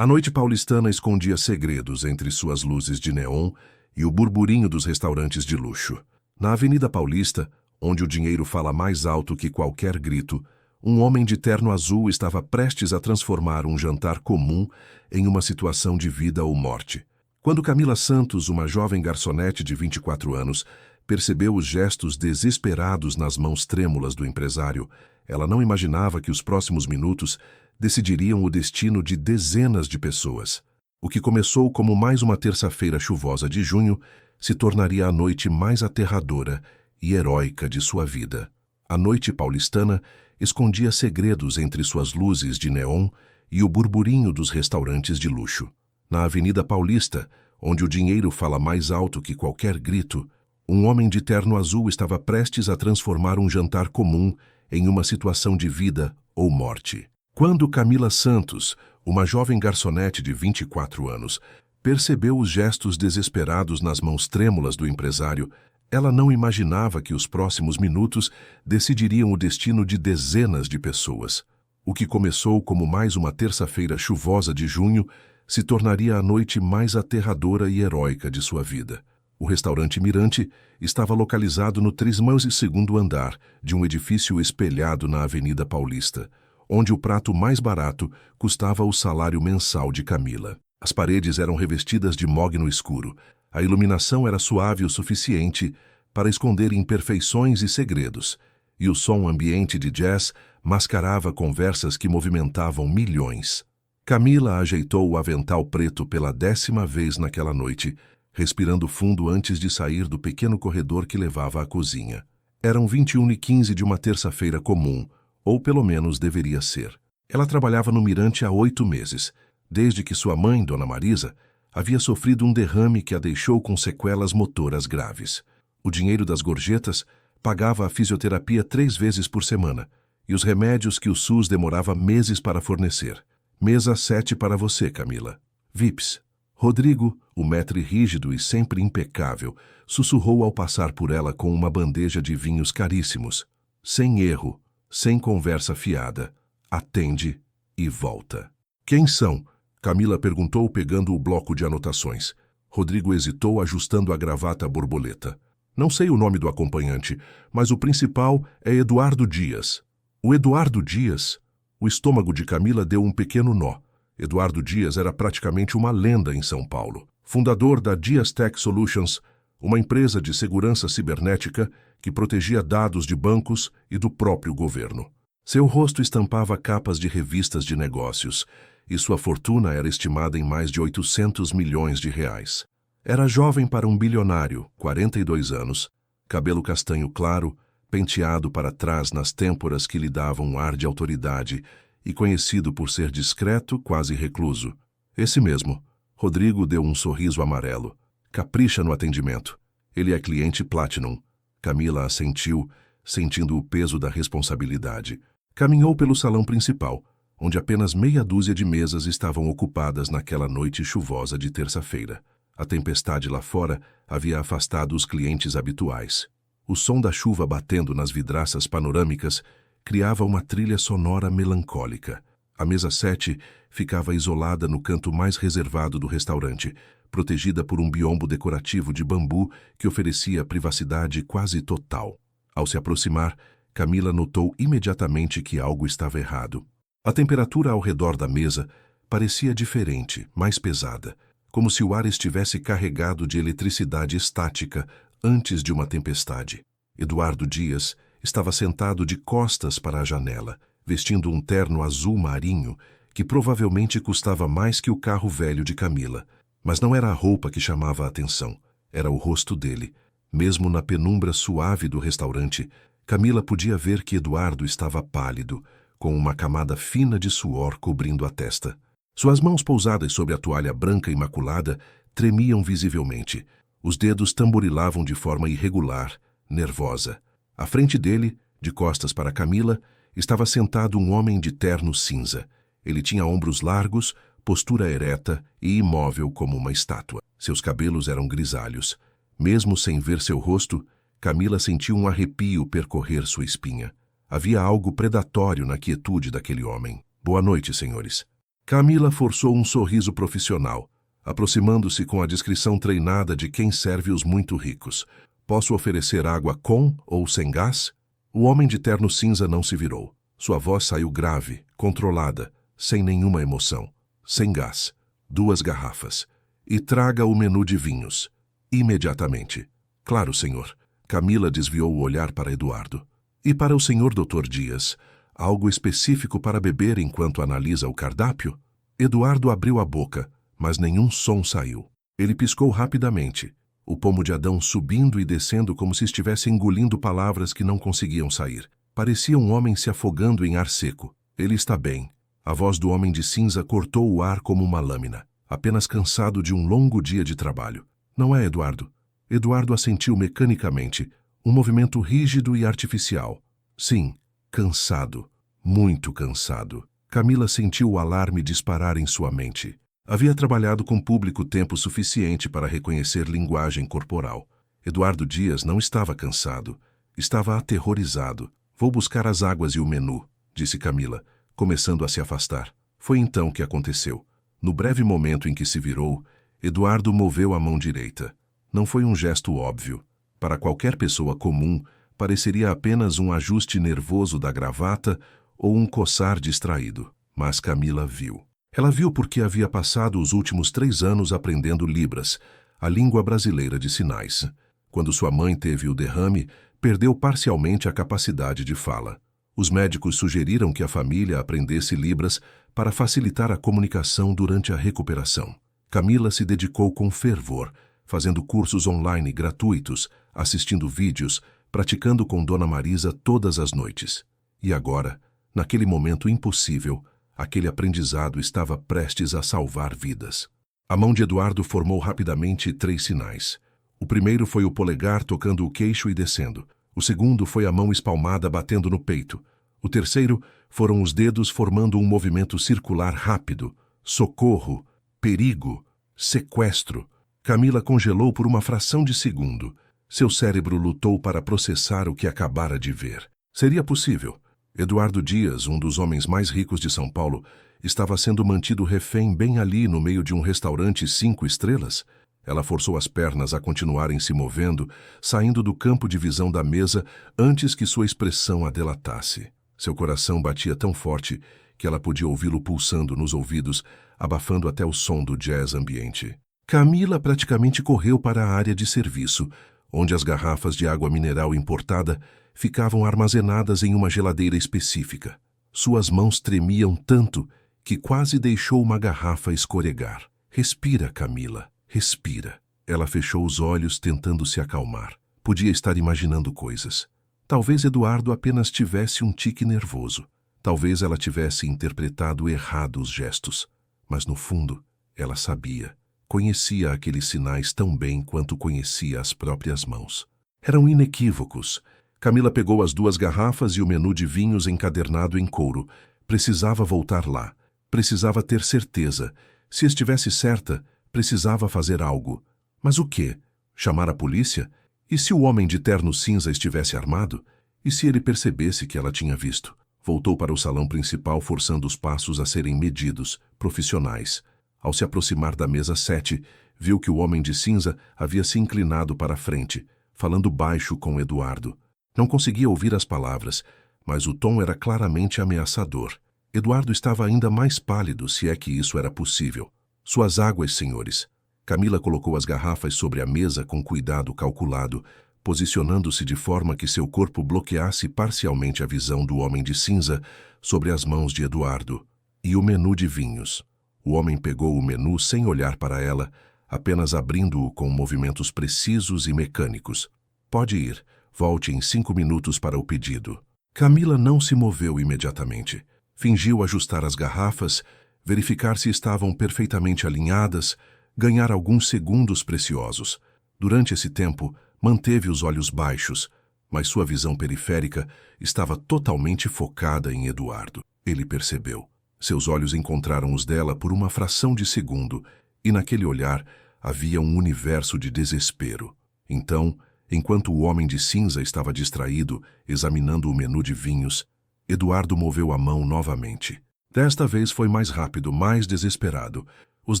A noite paulistana escondia segredos entre suas luzes de neon e o burburinho dos restaurantes de luxo. Na Avenida Paulista, onde o dinheiro fala mais alto que qualquer grito, um homem de terno azul estava prestes a transformar um jantar comum em uma situação de vida ou morte. Quando Camila Santos, uma jovem garçonete de 24 anos, percebeu os gestos desesperados nas mãos trêmulas do empresário, ela não imaginava que os próximos minutos decidiriam o destino de dezenas de pessoas. O que começou como mais uma terça-feira chuvosa de junho se tornaria a noite mais aterradora e heróica de sua vida. A noite paulistana escondia segredos entre suas luzes de neon e o burburinho dos restaurantes de luxo. Na Avenida Paulista, onde o dinheiro fala mais alto que qualquer grito, um homem de terno azul estava prestes a transformar um jantar comum em uma situação de vida ou morte. Quando Camila Santos, uma jovem garçonete de 24 anos, percebeu os gestos desesperados nas mãos trêmulas do empresário, ela não imaginava que os próximos minutos decidiriam o destino de dezenas de pessoas. O que começou como mais uma terça-feira chuvosa de junho se tornaria a noite mais aterradora e heróica de sua vida. O restaurante Mirante estava localizado no 32º andar de um edifício espelhado na Avenida Paulista, onde o prato mais barato custava o salário mensal de Camila. As paredes eram revestidas de mogno escuro. A iluminação era suave o suficiente para esconder imperfeições e segredos, e o som ambiente de jazz mascarava conversas que movimentavam milhões. Camila ajeitou o avental preto pela 10ª vez naquela noite, respirando fundo antes de sair do pequeno corredor que levava à cozinha. Eram 21h15 de uma terça-feira comum, ou pelo menos deveria ser. Ela trabalhava no Mirante há 8 meses, desde que sua mãe, Dona Marisa, havia sofrido um derrame que a deixou com sequelas motoras graves. O dinheiro das gorjetas pagava a fisioterapia 3 vezes por semana e os remédios que o SUS demorava meses para fornecer. Mesa 7 para você, Camila. Vips. Rodrigo, o maître rígido e sempre impecável, sussurrou ao passar por ela com uma bandeja de vinhos caríssimos. Sem erro, sem conversa fiada. Atende e volta. Quem são? Camila perguntou pegando o bloco de anotações. Rodrigo hesitou ajustando a gravata borboleta. Não sei o nome do acompanhante, mas o principal é Eduardo Dias. O Eduardo Dias? O estômago de Camila deu um pequeno nó. Eduardo Dias era praticamente uma lenda em São Paulo. Fundador da Dias Tech Solutions, uma empresa de segurança cibernética que protegia dados de bancos e do próprio governo. Seu rosto estampava capas de revistas de negócios, e sua fortuna era estimada em mais de 800 milhões de reais. Era jovem para um bilionário, 42 anos, cabelo castanho claro, penteado para trás nas têmporas que lhe davam um ar de autoridade e conhecido por ser discreto, quase recluso. Esse mesmo. Rodrigo deu um sorriso amarelo. Capricha no atendimento. Ele é cliente Platinum. Camila assentiu, sentindo o peso da responsabilidade. Caminhou pelo salão principal, onde apenas meia dúzia de mesas estavam ocupadas naquela noite chuvosa de terça-feira. A tempestade lá fora havia afastado os clientes habituais. O som da chuva batendo nas vidraças panorâmicas criava uma trilha sonora melancólica. A mesa 7 ficava isolada no canto mais reservado do restaurante, protegida por um biombo decorativo de bambu que oferecia privacidade quase total. Ao se aproximar, Camila notou imediatamente que algo estava errado. A temperatura ao redor da mesa parecia diferente, mais pesada, como se o ar estivesse carregado de eletricidade estática antes de uma tempestade. Eduardo Dias estava sentado de costas para a janela, vestindo um terno azul marinho que provavelmente custava mais que o carro velho de Camila. Mas não era a roupa que chamava a atenção, era o rosto dele. Mesmo na penumbra suave do restaurante, Camila podia ver que Eduardo estava pálido, com uma camada fina de suor cobrindo a testa. Suas mãos pousadas sobre a toalha branca imaculada tremiam visivelmente. Os dedos tamborilavam de forma irregular, nervosa. À frente dele, de costas para Camila, estava sentado um homem de terno cinza. Ele tinha ombros largos, postura ereta e imóvel como uma estátua. Seus cabelos eram grisalhos. Mesmo sem ver seu rosto, Camila sentiu um arrepio percorrer sua espinha. Havia algo predatório na quietude daquele homem. Boa noite, senhores. Camila forçou um sorriso profissional, aproximando-se com a discrição treinada de quem serve os muito ricos. Posso oferecer água com ou sem gás? O homem de terno cinza não se virou. Sua voz saiu grave, controlada, sem nenhuma emoção. Sem gás. 2 garrafas. E traga o menu de vinhos. Imediatamente. Claro, senhor. Camila desviou o olhar para Eduardo. E para o senhor Dr. Dias, algo específico para beber enquanto analisa o cardápio? Eduardo abriu a boca, mas nenhum som saiu. Ele piscou rapidamente, o pomo de Adão subindo e descendo como se estivesse engolindo palavras que não conseguiam sair. Parecia um homem se afogando em ar seco. Ele está bem. A voz do homem de cinza cortou o ar como uma lâmina, apenas cansado de um longo dia de trabalho. Não é, Eduardo? Eduardo assentiu mecanicamente, um movimento rígido e artificial. Sim, cansado. Muito cansado. Camila sentiu o alarme disparar em sua mente. Havia trabalhado com público tempo suficiente para reconhecer linguagem corporal. Eduardo Dias não estava cansado. Estava aterrorizado. Vou buscar as águas e o menu, disse Camila, começando a se afastar. Foi então que aconteceu. No breve momento em que se virou, Eduardo moveu a mão direita. Não foi um gesto óbvio. Para qualquer pessoa comum, pareceria apenas um ajuste nervoso da gravata ou um coçar distraído. Mas Camila viu. Ela viu porque havia passado os últimos 3 anos aprendendo Libras, a língua brasileira de sinais. Quando sua mãe teve o derrame, perdeu parcialmente a capacidade de fala. Os médicos sugeriram que a família aprendesse Libras para facilitar a comunicação durante a recuperação. Camila se dedicou com fervor, fazendo cursos online gratuitos, assistindo vídeos, praticando com Dona Marisa todas as noites. E agora, naquele momento impossível, aquele aprendizado estava prestes a salvar vidas. A mão de Eduardo formou rapidamente 3 sinais. O primeiro foi o polegar tocando o queixo e descendo. O segundo foi a mão espalmada batendo no peito. O terceiro foram os dedos formando um movimento circular rápido. Socorro, perigo, sequestro. Camila congelou por uma fração de segundo. Seu cérebro lutou para processar o que acabara de ver. Seria possível. Eduardo Dias, um dos homens mais ricos de São Paulo, estava sendo mantido refém bem ali no meio de um restaurante 5 estrelas? Ela forçou as pernas a continuarem se movendo, saindo do campo de visão da mesa antes que sua expressão a delatasse. Seu coração batia tão forte que ela podia ouvi-lo pulsando nos ouvidos, abafando até o som do jazz ambiente. Camila praticamente correu para a área de serviço, onde as garrafas de água mineral importada ficavam armazenadas em uma geladeira específica. Suas mãos tremiam tanto que quase deixou uma garrafa escorregar. Respira, Camila, respira. Ela fechou os olhos tentando se acalmar. Podia estar imaginando coisas. Talvez Eduardo apenas tivesse um tique nervoso. Talvez ela tivesse interpretado errado os gestos. Mas no fundo, ela sabia. Conhecia aqueles sinais tão bem quanto conhecia as próprias mãos. Eram inequívocos. Camila pegou as 2 garrafas e o menu de vinhos encadernado em couro. Precisava voltar lá. Precisava ter certeza. Se estivesse certa, precisava fazer algo. Mas o quê? Chamar a polícia? E se o homem de terno cinza estivesse armado? E se ele percebesse que ela tinha visto? Voltou para o salão principal forçando os passos a serem medidos, profissionais. Ao se aproximar da mesa 7, viu que o homem de cinza havia se inclinado para a frente, falando baixo com Eduardo. Não conseguia ouvir as palavras, mas o tom era claramente ameaçador. Eduardo estava ainda mais pálido, se é que isso era possível. Suas águas, senhores. Camila colocou as garrafas sobre a mesa com cuidado calculado, posicionando-se de forma que seu corpo bloqueasse parcialmente a visão do homem de cinza sobre as mãos de Eduardo. E o menu de vinhos. O homem pegou o menu sem olhar para ela, apenas abrindo-o com movimentos precisos e mecânicos. Pode ir. Volte em 5 minutos para o pedido. Camila não se moveu imediatamente. Fingiu ajustar as garrafas, verificar se estavam perfeitamente alinhadas, ganhar alguns segundos preciosos. Durante esse tempo, manteve os olhos baixos, mas sua visão periférica estava totalmente focada em Eduardo. Ele percebeu. Seus olhos encontraram os dela por uma fração de segundo, e naquele olhar havia um universo de desespero. Então, enquanto o homem de cinza estava distraído, examinando o menu de vinhos, Eduardo moveu a mão novamente. Desta vez foi mais rápido, mais desesperado. Os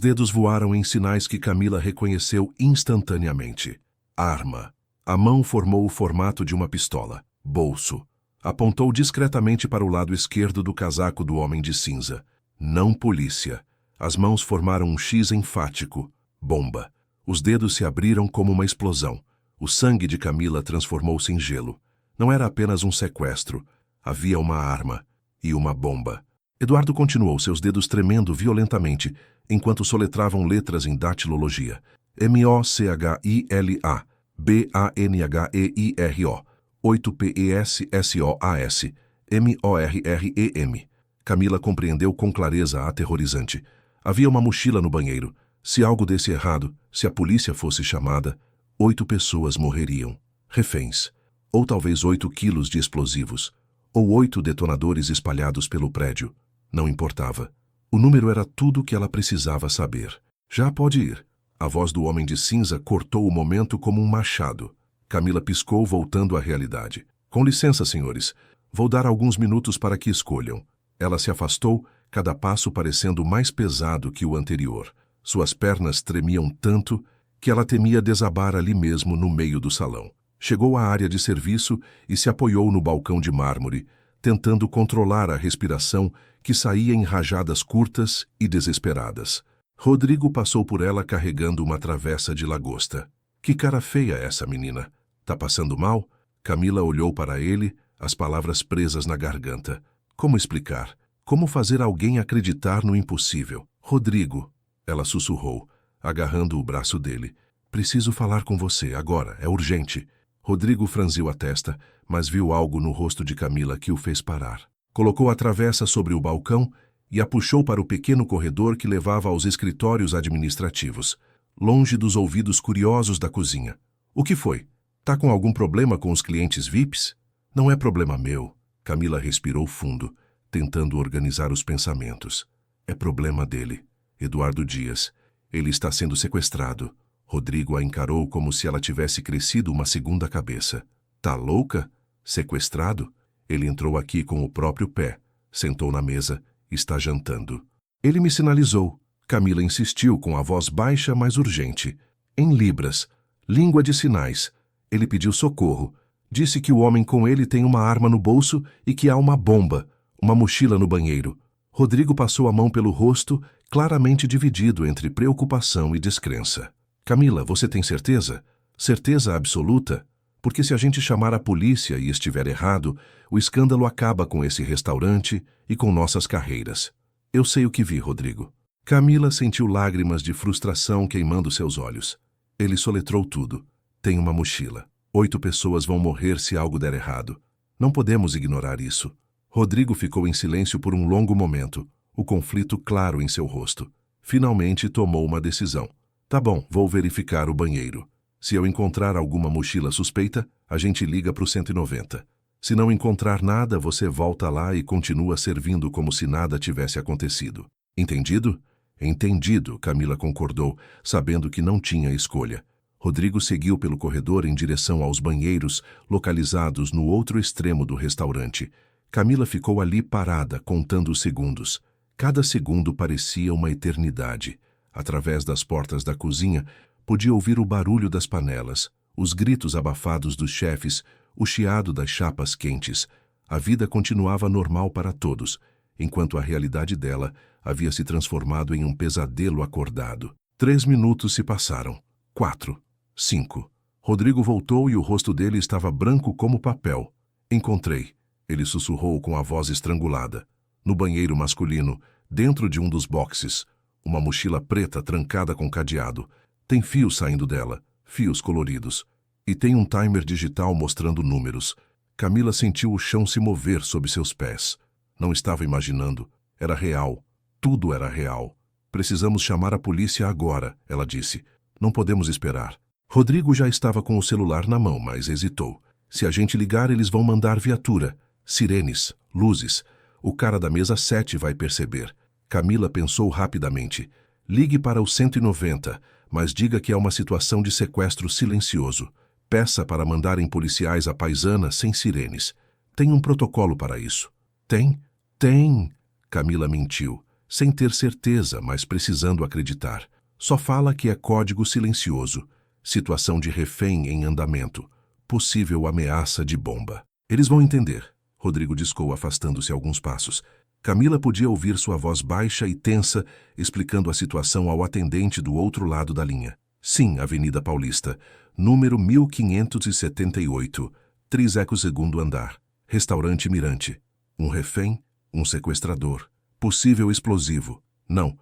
dedos voaram em sinais que Camila reconheceu instantaneamente. Arma. A mão formou o formato de uma pistola. Bolso. Apontou discretamente para o lado esquerdo do casaco do homem de cinza. Não polícia. As mãos formaram um X enfático. Bomba. Os dedos se abriram como uma explosão. O sangue de Camila transformou-se em gelo. Não era apenas um sequestro. Havia uma arma. E uma bomba. Eduardo continuou, seus dedos tremendo violentamente, enquanto soletravam letras em datilologia. M-O-C-H-I-L-A, B-A-N-H-E-I-R-O, 8-P-E-S-S-O-A-S, M-O-R-R-E-M. Camila compreendeu com clareza aterrorizante. Havia uma mochila no banheiro. Se algo desse errado, se a polícia fosse chamada, 8 pessoas morreriam. Reféns. Ou talvez 8 quilos de explosivos. Ou 8 detonadores espalhados pelo prédio. Não importava. O número era tudo o que ela precisava saber. Já pode ir. A voz do homem de cinza cortou o momento como um machado. Camila piscou, voltando à realidade. Com licença, senhores. Vou dar alguns minutos para que escolham. Ela se afastou, cada passo parecendo mais pesado que o anterior. Suas pernas tremiam tanto que ela temia desabar ali mesmo no meio do salão. Chegou à área de serviço e se apoiou no balcão de mármore, tentando controlar a respiração que saía em rajadas curtas e desesperadas. Rodrigo passou por ela carregando uma travessa de lagosta. Que cara feia essa menina. Tá passando mal? Camila olhou para ele, as palavras presas na garganta. Como explicar? Como fazer alguém acreditar no impossível? Rodrigo, ela sussurrou, agarrando o braço dele. Preciso falar com você, agora, é urgente. Rodrigo franziu a testa, mas viu algo no rosto de Camila que o fez parar. Colocou a travessa sobre o balcão e a puxou para o pequeno corredor que levava aos escritórios administrativos, longe dos ouvidos curiosos da cozinha. O que foi? Tá com algum problema com os clientes VIPs? Não é problema meu. Camila respirou fundo, tentando organizar os pensamentos. É problema dele. Eduardo Dias. Ele está sendo sequestrado. Rodrigo a encarou como se ela tivesse crescido uma segunda cabeça. Tá louca? Sequestrado? Ele entrou aqui com o próprio pé, sentou na mesa, está jantando. Ele me sinalizou. Camila insistiu com a voz baixa, mas urgente. Em libras, língua de sinais. Ele pediu socorro. Disse que o homem com ele tem uma arma no bolso e que há uma bomba, uma mochila no banheiro. Rodrigo passou a mão pelo rosto, claramente dividido entre preocupação e descrença. Camila, você tem certeza? Certeza absoluta? Porque se a gente chamar a polícia e estiver errado, o escândalo acaba com esse restaurante e com nossas carreiras. Eu sei o que vi, Rodrigo. Camila sentiu lágrimas de frustração queimando seus olhos. Ele soletrou tudo. Tem uma mochila. 8 pessoas vão morrer se algo der errado. Não podemos ignorar isso. Rodrigo ficou em silêncio por um longo momento, o conflito claro em seu rosto. Finalmente tomou uma decisão. Tá bom, vou verificar o banheiro. Se eu encontrar alguma mochila suspeita, a gente liga para o 190. Se não encontrar nada, você volta lá e continua servindo como se nada tivesse acontecido. Entendido? Entendido, Camila concordou, sabendo que não tinha escolha. Rodrigo seguiu pelo corredor em direção aos banheiros, localizados no outro extremo do restaurante. Camila ficou ali parada, contando os segundos. Cada segundo parecia uma eternidade. Através das portas da cozinha, podia ouvir o barulho das panelas, os gritos abafados dos chefes, o chiado das chapas quentes. A vida continuava normal para todos, enquanto a realidade dela havia se transformado em um pesadelo acordado. 3 minutos se passaram. 4. 5. Rodrigo voltou e o rosto dele estava branco como papel. Encontrei. Ele sussurrou com a voz estrangulada. No banheiro masculino, dentro de um dos boxes, uma mochila preta trancada com cadeado. Tem fios saindo dela, fios coloridos. E tem um timer digital mostrando números. Camila sentiu o chão se mover sob seus pés. Não estava imaginando. Era real. Tudo era real. Precisamos chamar a polícia agora, ela disse. Não podemos esperar. Rodrigo já estava com o celular na mão, mas hesitou. Se a gente ligar, eles vão mandar viatura. Sirenes, luzes. O cara da mesa 7 vai perceber. Camila pensou rapidamente. Ligue para o 190, mas diga que é uma situação de sequestro silencioso. Peça para mandarem policiais à paisana sem sirenes. Tem um protocolo para isso. Tem? Tem! Camila mentiu, sem ter certeza, mas precisando acreditar. Só fala que é código silencioso, situação de refém em andamento, possível ameaça de bomba. Eles vão entender, Rodrigo discou, afastando-se alguns passos. Camila podia ouvir sua voz baixa e tensa, explicando a situação ao atendente do outro lado da linha. Sim, Avenida Paulista, número 1578, 32º andar. Restaurante Mirante. Um refém, um sequestrador. Possível explosivo. Não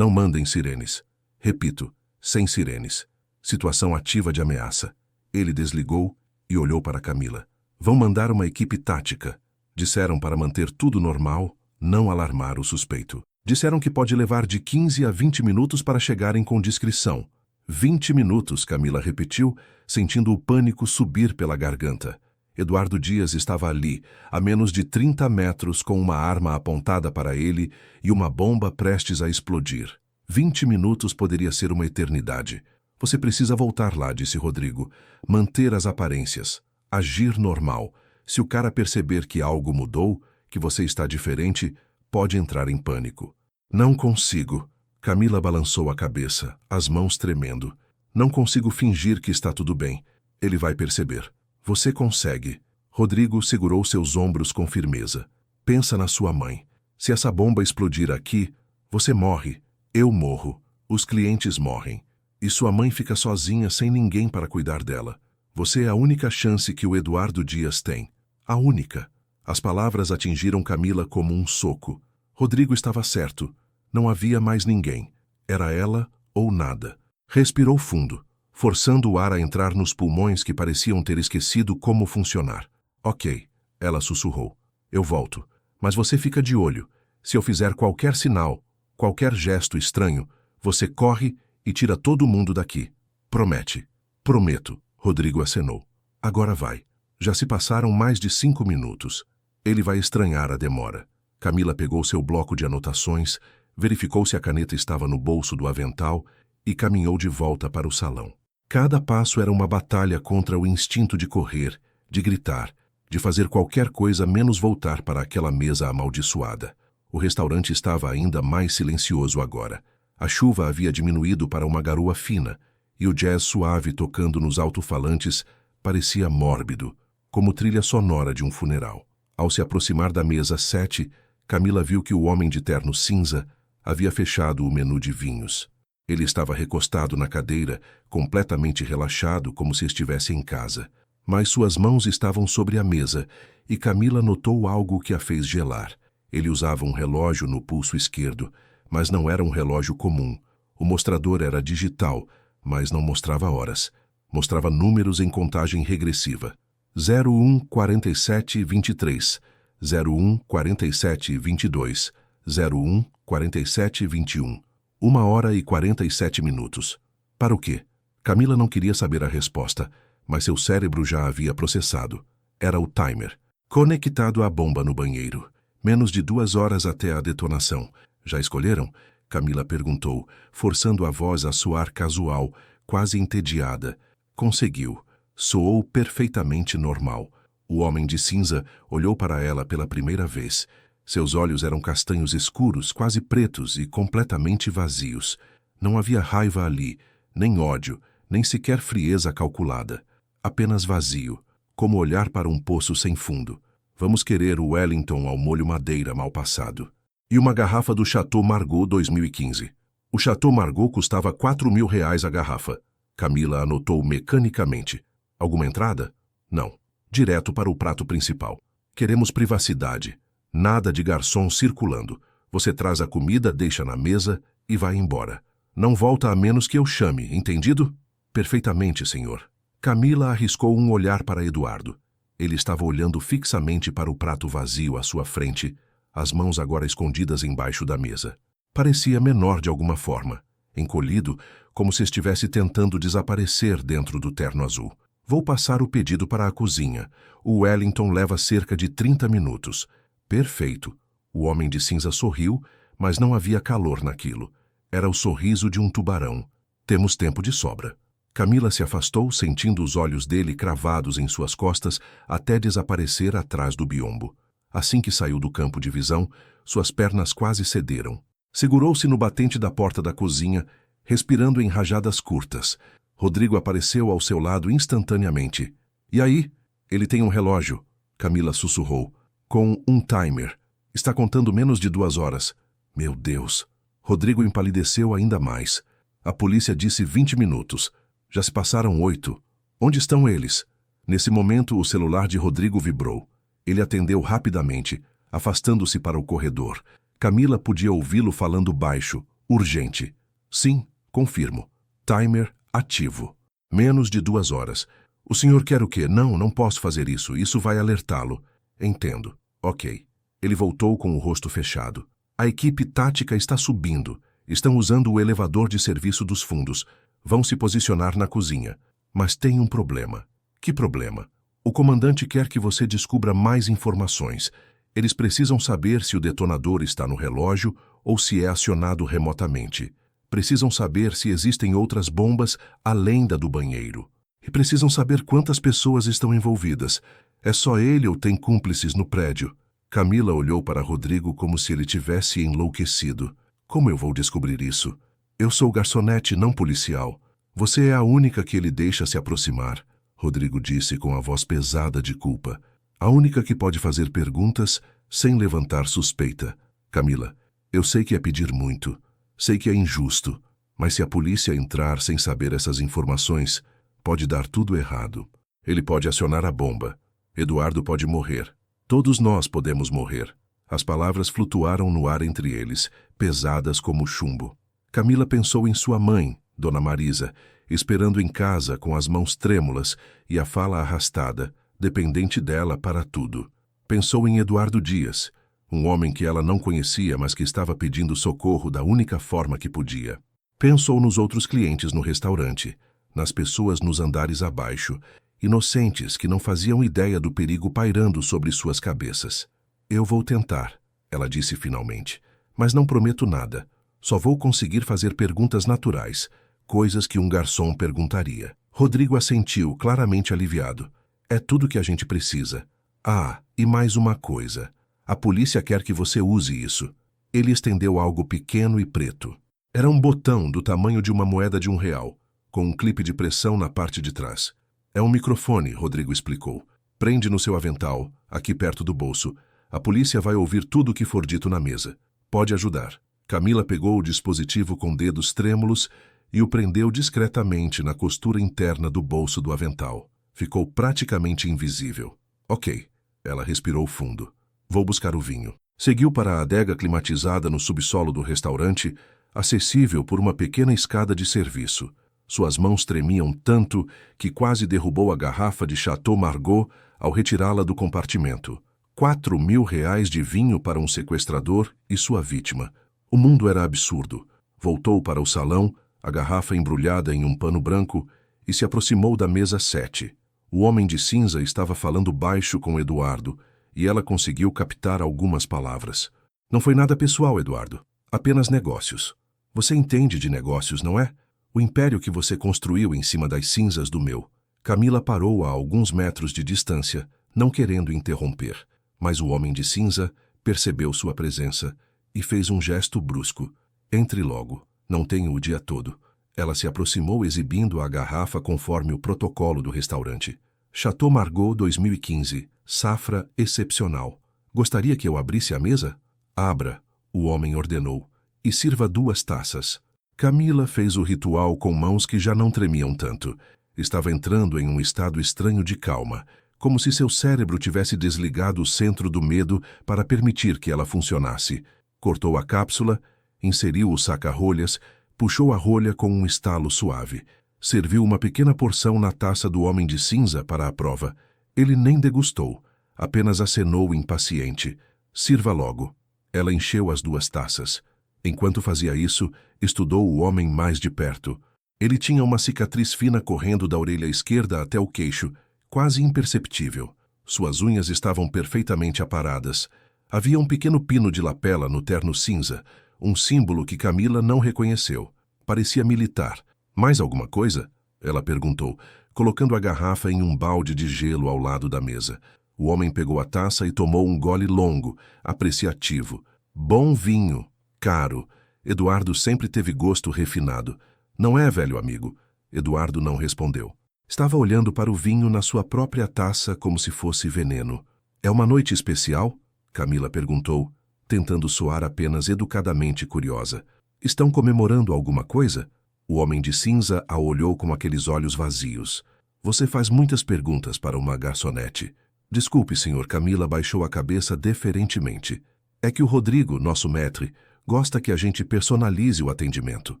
mandem sirenes. Repito, sem sirenes. Situação ativa de ameaça. Ele desligou e olhou para Camila. Vão mandar uma equipe tática. Disseram para manter tudo normal, não alarmar o suspeito. Disseram que pode levar de 15 a 20 minutos para chegarem com discrição. 20 minutos, Camila repetiu, sentindo o pânico subir pela garganta. Eduardo Dias estava ali, a menos de 30 metros, com uma arma apontada para ele e uma bomba prestes a explodir. 20 minutos poderia ser uma eternidade. Você precisa voltar lá, disse Rodrigo. Manter as aparências. Agir normal. Se o cara perceber que algo mudou, que você está diferente, pode entrar em pânico. Não consigo. Camila balançou a cabeça, as mãos tremendo. Não consigo fingir que está tudo bem. Ele vai perceber. Você consegue. Rodrigo segurou seus ombros com firmeza. Pensa na sua mãe. Se essa bomba explodir aqui, você morre. Eu morro. Os clientes morrem. E sua mãe fica sozinha sem ninguém para cuidar dela. Você é a única chance que o Eduardo Dias tem. A única. As palavras atingiram Camila como um soco. Rodrigo estava certo. Não havia mais ninguém. Era ela ou nada. Respirou fundo, forçando o ar a entrar nos pulmões que pareciam ter esquecido como funcionar. Ok, ela sussurrou. Eu volto. Mas você fica de olho. Se eu fizer qualquer sinal, qualquer gesto estranho, você corre e tira todo mundo daqui. Promete. Prometo, Rodrigo acenou. Agora vai. Já se passaram mais de 5 minutos. Ele vai estranhar a demora. Camila pegou seu bloco de anotações, verificou se a caneta estava no bolso do avental e caminhou de volta para o salão. Cada passo era uma batalha contra o instinto de correr, de gritar, de fazer qualquer coisa menos voltar para aquela mesa amaldiçoada. O restaurante estava ainda mais silencioso agora. A chuva havia diminuído para uma garoa fina, e o jazz suave tocando nos alto-falantes parecia mórbido, como trilha sonora de um funeral. Ao se aproximar da mesa 7, Camila viu que o homem de terno cinza havia fechado o menu de vinhos. Ele estava recostado na cadeira, completamente relaxado, como se estivesse em casa. Mas suas mãos estavam sobre a mesa, e Camila notou algo que a fez gelar. Ele usava um relógio no pulso esquerdo, mas não era um relógio comum. O mostrador era digital, mas não mostrava horas. Mostrava números em contagem regressiva. 01 47 23, 01 47 22, 01 47 21. 1 hora e 47 minutos. Para o quê? Camila não queria saber a resposta, mas seu cérebro já havia processado. Era o timer. Conectado à bomba no banheiro. Menos de 2 horas até a detonação. Já escolheram? Camila perguntou, forçando a voz a soar casual, quase entediada. Conseguiu. Soou perfeitamente normal. O homem de cinza olhou para ela pela primeira vez. Seus olhos eram castanhos escuros, quase pretos e completamente vazios. Não havia raiva ali, nem ódio, nem sequer frieza calculada. Apenas vazio, como olhar para um poço sem fundo. Vamos querer o Wellington ao molho madeira mal passado. E uma garrafa do Chateau Margaux 2015. O Chateau Margaux custava R$ 4.000 a garrafa. Camila anotou mecanicamente. Alguma entrada? Não. Direto para o prato principal. Queremos privacidade. Nada de garçom circulando. Você traz a comida, deixa na mesa e vai embora. Não volta a menos que eu chame, entendido? Perfeitamente, senhor. Camila arriscou um olhar para Eduardo. Ele estava olhando fixamente para o prato vazio à sua frente, as mãos agora escondidas embaixo da mesa. Parecia menor de alguma forma, encolhido, como se estivesse tentando desaparecer dentro do terno azul. Vou passar o pedido para a cozinha. O Wellington leva cerca de 30 minutos. Perfeito. O homem de cinza sorriu, mas não havia calor naquilo. Era o sorriso de um tubarão. Temos tempo de sobra. Camila se afastou, sentindo os olhos dele cravados em suas costas até desaparecer atrás do biombo. Assim que saiu do campo de visão, suas pernas quase cederam. Segurou-se no batente da porta da cozinha, respirando em rajadas curtas. Rodrigo apareceu ao seu lado instantaneamente. E aí? Ele tem um relógio, Camila sussurrou, com um timer. Está contando menos de 2 horas. Meu Deus! Rodrigo empalideceu ainda mais. A polícia disse 20 minutos. Já se passaram 8. Onde estão eles? Nesse momento, o celular de Rodrigo vibrou. Ele atendeu rapidamente, afastando-se para o corredor. Camila podia ouvi-lo falando baixo, urgente. Sim, confirmo. Timer ativo. Menos de 2 horas. O senhor quer o quê? Não posso fazer isso. Isso vai alertá-lo. Entendo. Ok. Ele voltou com o rosto fechado. A equipe tática está subindo. Estão usando o elevador de serviço dos fundos. Vão se posicionar na cozinha. Mas tem um problema. Que problema? O comandante quer que você descubra mais informações. Eles precisam saber se o detonador está no relógio ou se é acionado remotamente. Precisam saber se existem outras bombas além da do banheiro. E precisam saber quantas pessoas estão envolvidas. É só ele ou tem cúmplices no prédio? Camila olhou para Rodrigo como se ele tivesse enlouquecido. Como eu vou descobrir isso? Eu sou garçonete, não policial. Você é a única que ele deixa se aproximar, Rodrigo disse com a voz pesada de culpa. A única que pode fazer perguntas sem levantar suspeita. Camila, eu sei que é pedir muito. Sei que é injusto. Mas se a polícia entrar sem saber essas informações, pode dar tudo errado. Ele pode acionar a bomba. Eduardo pode morrer. Todos nós podemos morrer. As palavras flutuaram no ar entre eles, pesadas como chumbo. Camila pensou em sua mãe, Dona Marisa, esperando em casa com as mãos trêmulas e a fala arrastada, dependente dela para tudo. Pensou em Eduardo Dias, um homem que ela não conhecia, mas que estava pedindo socorro da única forma que podia. Pensou nos outros clientes no restaurante, nas pessoas nos andares abaixo, inocentes que não faziam ideia do perigo pairando sobre suas cabeças. Eu vou tentar, ela disse finalmente, mas não prometo nada. Só vou conseguir fazer perguntas naturais, coisas que um garçom perguntaria. Rodrigo assentiu, claramente aliviado. É tudo que a gente precisa. Ah, e mais uma coisa. A polícia quer que você use isso. Ele estendeu algo pequeno e preto. Era um botão do tamanho de uma moeda de R$1, com um clipe de pressão na parte de trás. É um microfone, Rodrigo explicou. Prende no seu avental, aqui perto do bolso. A polícia vai ouvir tudo o que for dito na mesa. Pode ajudar. Camila pegou o dispositivo com dedos trêmulos e o prendeu discretamente na costura interna do bolso do avental. Ficou praticamente invisível. Ok. Ela respirou fundo. Vou buscar o vinho. Seguiu para a adega climatizada no subsolo do restaurante, acessível por uma pequena escada de serviço. Suas mãos tremiam tanto que quase derrubou a garrafa de Chateau Margaux ao retirá-la do compartimento. R$4.000 de vinho para um sequestrador e sua vítima. O mundo era absurdo. Voltou para o salão, a garrafa embrulhada em um pano branco, e se aproximou da mesa 7. O homem de cinza estava falando baixo com Eduardo, e ela conseguiu captar algumas palavras. Não foi nada pessoal, Eduardo. Apenas negócios. Você entende de negócios, não é? O império que você construiu em cima das cinzas do meu. Camila parou a alguns metros de distância, não querendo interromper. Mas o homem de cinza percebeu sua presença e fez um gesto brusco. Entre logo. Não tenho o dia todo. Ela se aproximou exibindo a garrafa conforme o protocolo do restaurante. Chateau Margaux 2015. Safra excepcional. Gostaria que eu abrisse a mesa? Abra, o homem ordenou, e sirva 2 taças. Camila fez o ritual com mãos que já não tremiam tanto. Estava entrando em um estado estranho de calma, como se seu cérebro tivesse desligado o centro do medo para permitir que ela funcionasse. Cortou a cápsula, inseriu o saca-rolhas, puxou a rolha com um estalo suave. Serviu uma pequena porção na taça do homem de cinza para a prova. Ele nem degustou, apenas acenou impaciente. Sirva logo. Ela encheu as 2 taças. Enquanto fazia isso, estudou o homem mais de perto. Ele tinha uma cicatriz fina correndo da orelha esquerda até o queixo, quase imperceptível. Suas unhas estavam perfeitamente aparadas. Havia um pequeno pino de lapela no terno cinza, um símbolo que Camila não reconheceu. Parecia militar. Mais alguma coisa? Ela perguntou, colocando a garrafa em um balde de gelo ao lado da mesa. O homem pegou a taça e tomou um gole longo, apreciativo. Bom vinho, caro. Eduardo sempre teve gosto refinado. Não é, velho amigo? Eduardo não respondeu. Estava olhando para o vinho na sua própria taça como se fosse veneno. É uma noite especial? Camila perguntou, tentando soar apenas educadamente curiosa. Estão comemorando alguma coisa? O homem de cinza a olhou com aqueles olhos vazios. Você faz muitas perguntas para uma garçonete. Desculpe, senhor. Camila baixou a cabeça deferentemente. É que o Rodrigo, nosso maître, gosta que a gente personalize o atendimento.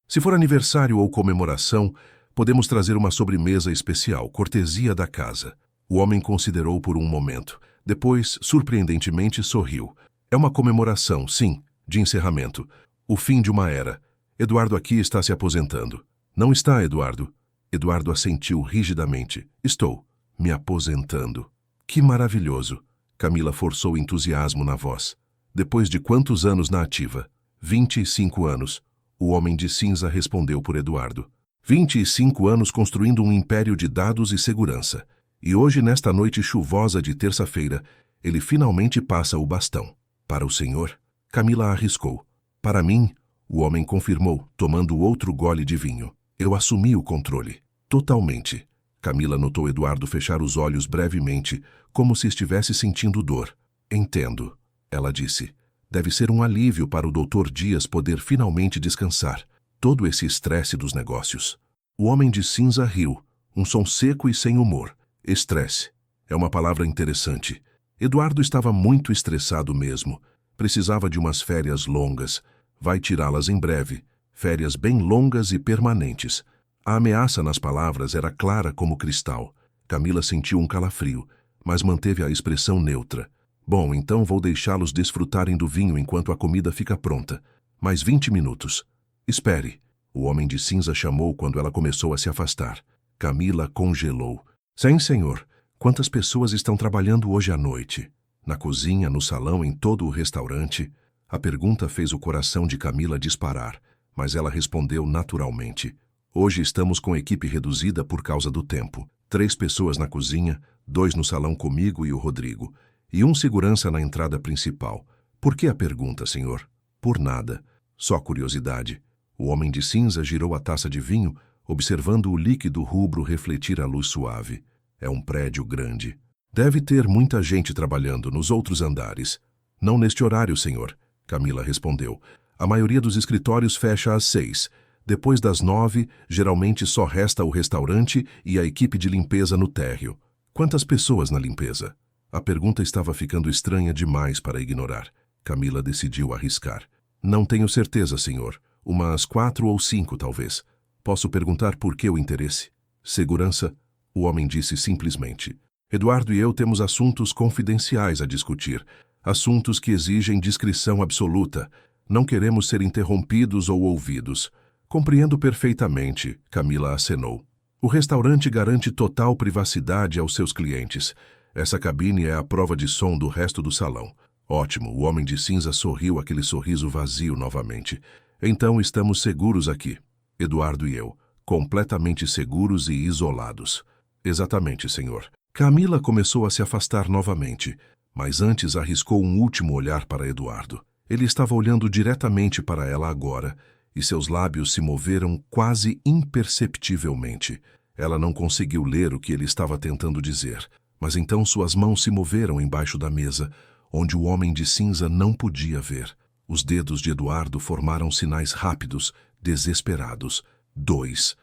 Se for aniversário ou comemoração, podemos trazer uma sobremesa especial, cortesia da casa. O homem considerou por um momento. Depois, surpreendentemente, sorriu. É uma comemoração, sim, de encerramento. O fim de uma era. Eduardo aqui está se aposentando. Não está, Eduardo? Eduardo assentiu rigidamente. Estou me aposentando. Que maravilhoso. Camila forçou entusiasmo na voz. Depois de quantos anos na ativa? 25 anos. O homem de cinza respondeu por Eduardo. 25 anos construindo um império de dados e segurança. E hoje, nesta noite chuvosa de terça-feira, ele finalmente passa o bastão. Para o senhor? Camila arriscou. Para mim, o homem confirmou, tomando outro gole de vinho. Eu assumi o controle. Totalmente. Camila notou Eduardo fechar os olhos brevemente, como se estivesse sentindo dor. Entendo, ela disse. Deve ser um alívio para o Dr. Dias poder finalmente descansar. Todo esse estresse dos negócios. O homem de cinza riu, um som seco e sem humor. Estresse. É uma palavra interessante. Eduardo estava muito estressado mesmo. Precisava de umas férias longas. Vai tirá-las em breve. Férias bem longas e permanentes. A ameaça nas palavras era clara como cristal. Camila sentiu um calafrio, mas manteve a expressão neutra. Bom, então vou deixá-los desfrutarem do vinho enquanto a comida fica pronta. Mais 20 minutos. Espere. O homem de cinza chamou quando ela começou a se afastar. Camila congelou. Sim, senhor. Quantas pessoas estão trabalhando hoje à noite? Na cozinha, no salão, em todo o restaurante? A pergunta fez o coração de Camila disparar, mas ela respondeu naturalmente. Hoje estamos com equipe reduzida por causa do tempo. 3 pessoas na cozinha, 2 no salão comigo e o Rodrigo, e um segurança na entrada principal. Por que a pergunta, senhor? Por nada. Só curiosidade. O homem de cinza girou a taça de vinho, observando o líquido rubro refletir a luz suave. É um prédio grande. Deve ter muita gente trabalhando nos outros andares. Não neste horário, senhor, Camila respondeu. A maioria dos escritórios fecha às 6. Depois das 9, geralmente só resta o restaurante e a equipe de limpeza no térreo. Quantas pessoas na limpeza? A pergunta estava ficando estranha demais para ignorar. Camila decidiu arriscar. Não tenho certeza, senhor. Umas 4 ou 5, talvez. Posso perguntar por que o interesse? Segurança? O homem disse simplesmente. Eduardo e eu temos assuntos confidenciais a discutir. Assuntos que exigem discrição absoluta. Não queremos ser interrompidos ou ouvidos. Compreendo perfeitamente, Camila acenou. O restaurante garante total privacidade aos seus clientes. Essa cabine é a prova de som do resto do salão. Ótimo, o homem de cinza sorriu aquele sorriso vazio novamente. Então estamos seguros aqui. Eduardo e eu, completamente seguros e isolados. Exatamente, senhor. Camila começou a se afastar novamente, mas antes arriscou um último olhar para Eduardo. Ele estava olhando diretamente para ela agora, e seus lábios se moveram quase imperceptivelmente. Ela não conseguiu ler o que ele estava tentando dizer, mas então suas mãos se moveram embaixo da mesa, onde o homem de cinza não podia ver. Os dedos de Eduardo formaram sinais rápidos, desesperados. 2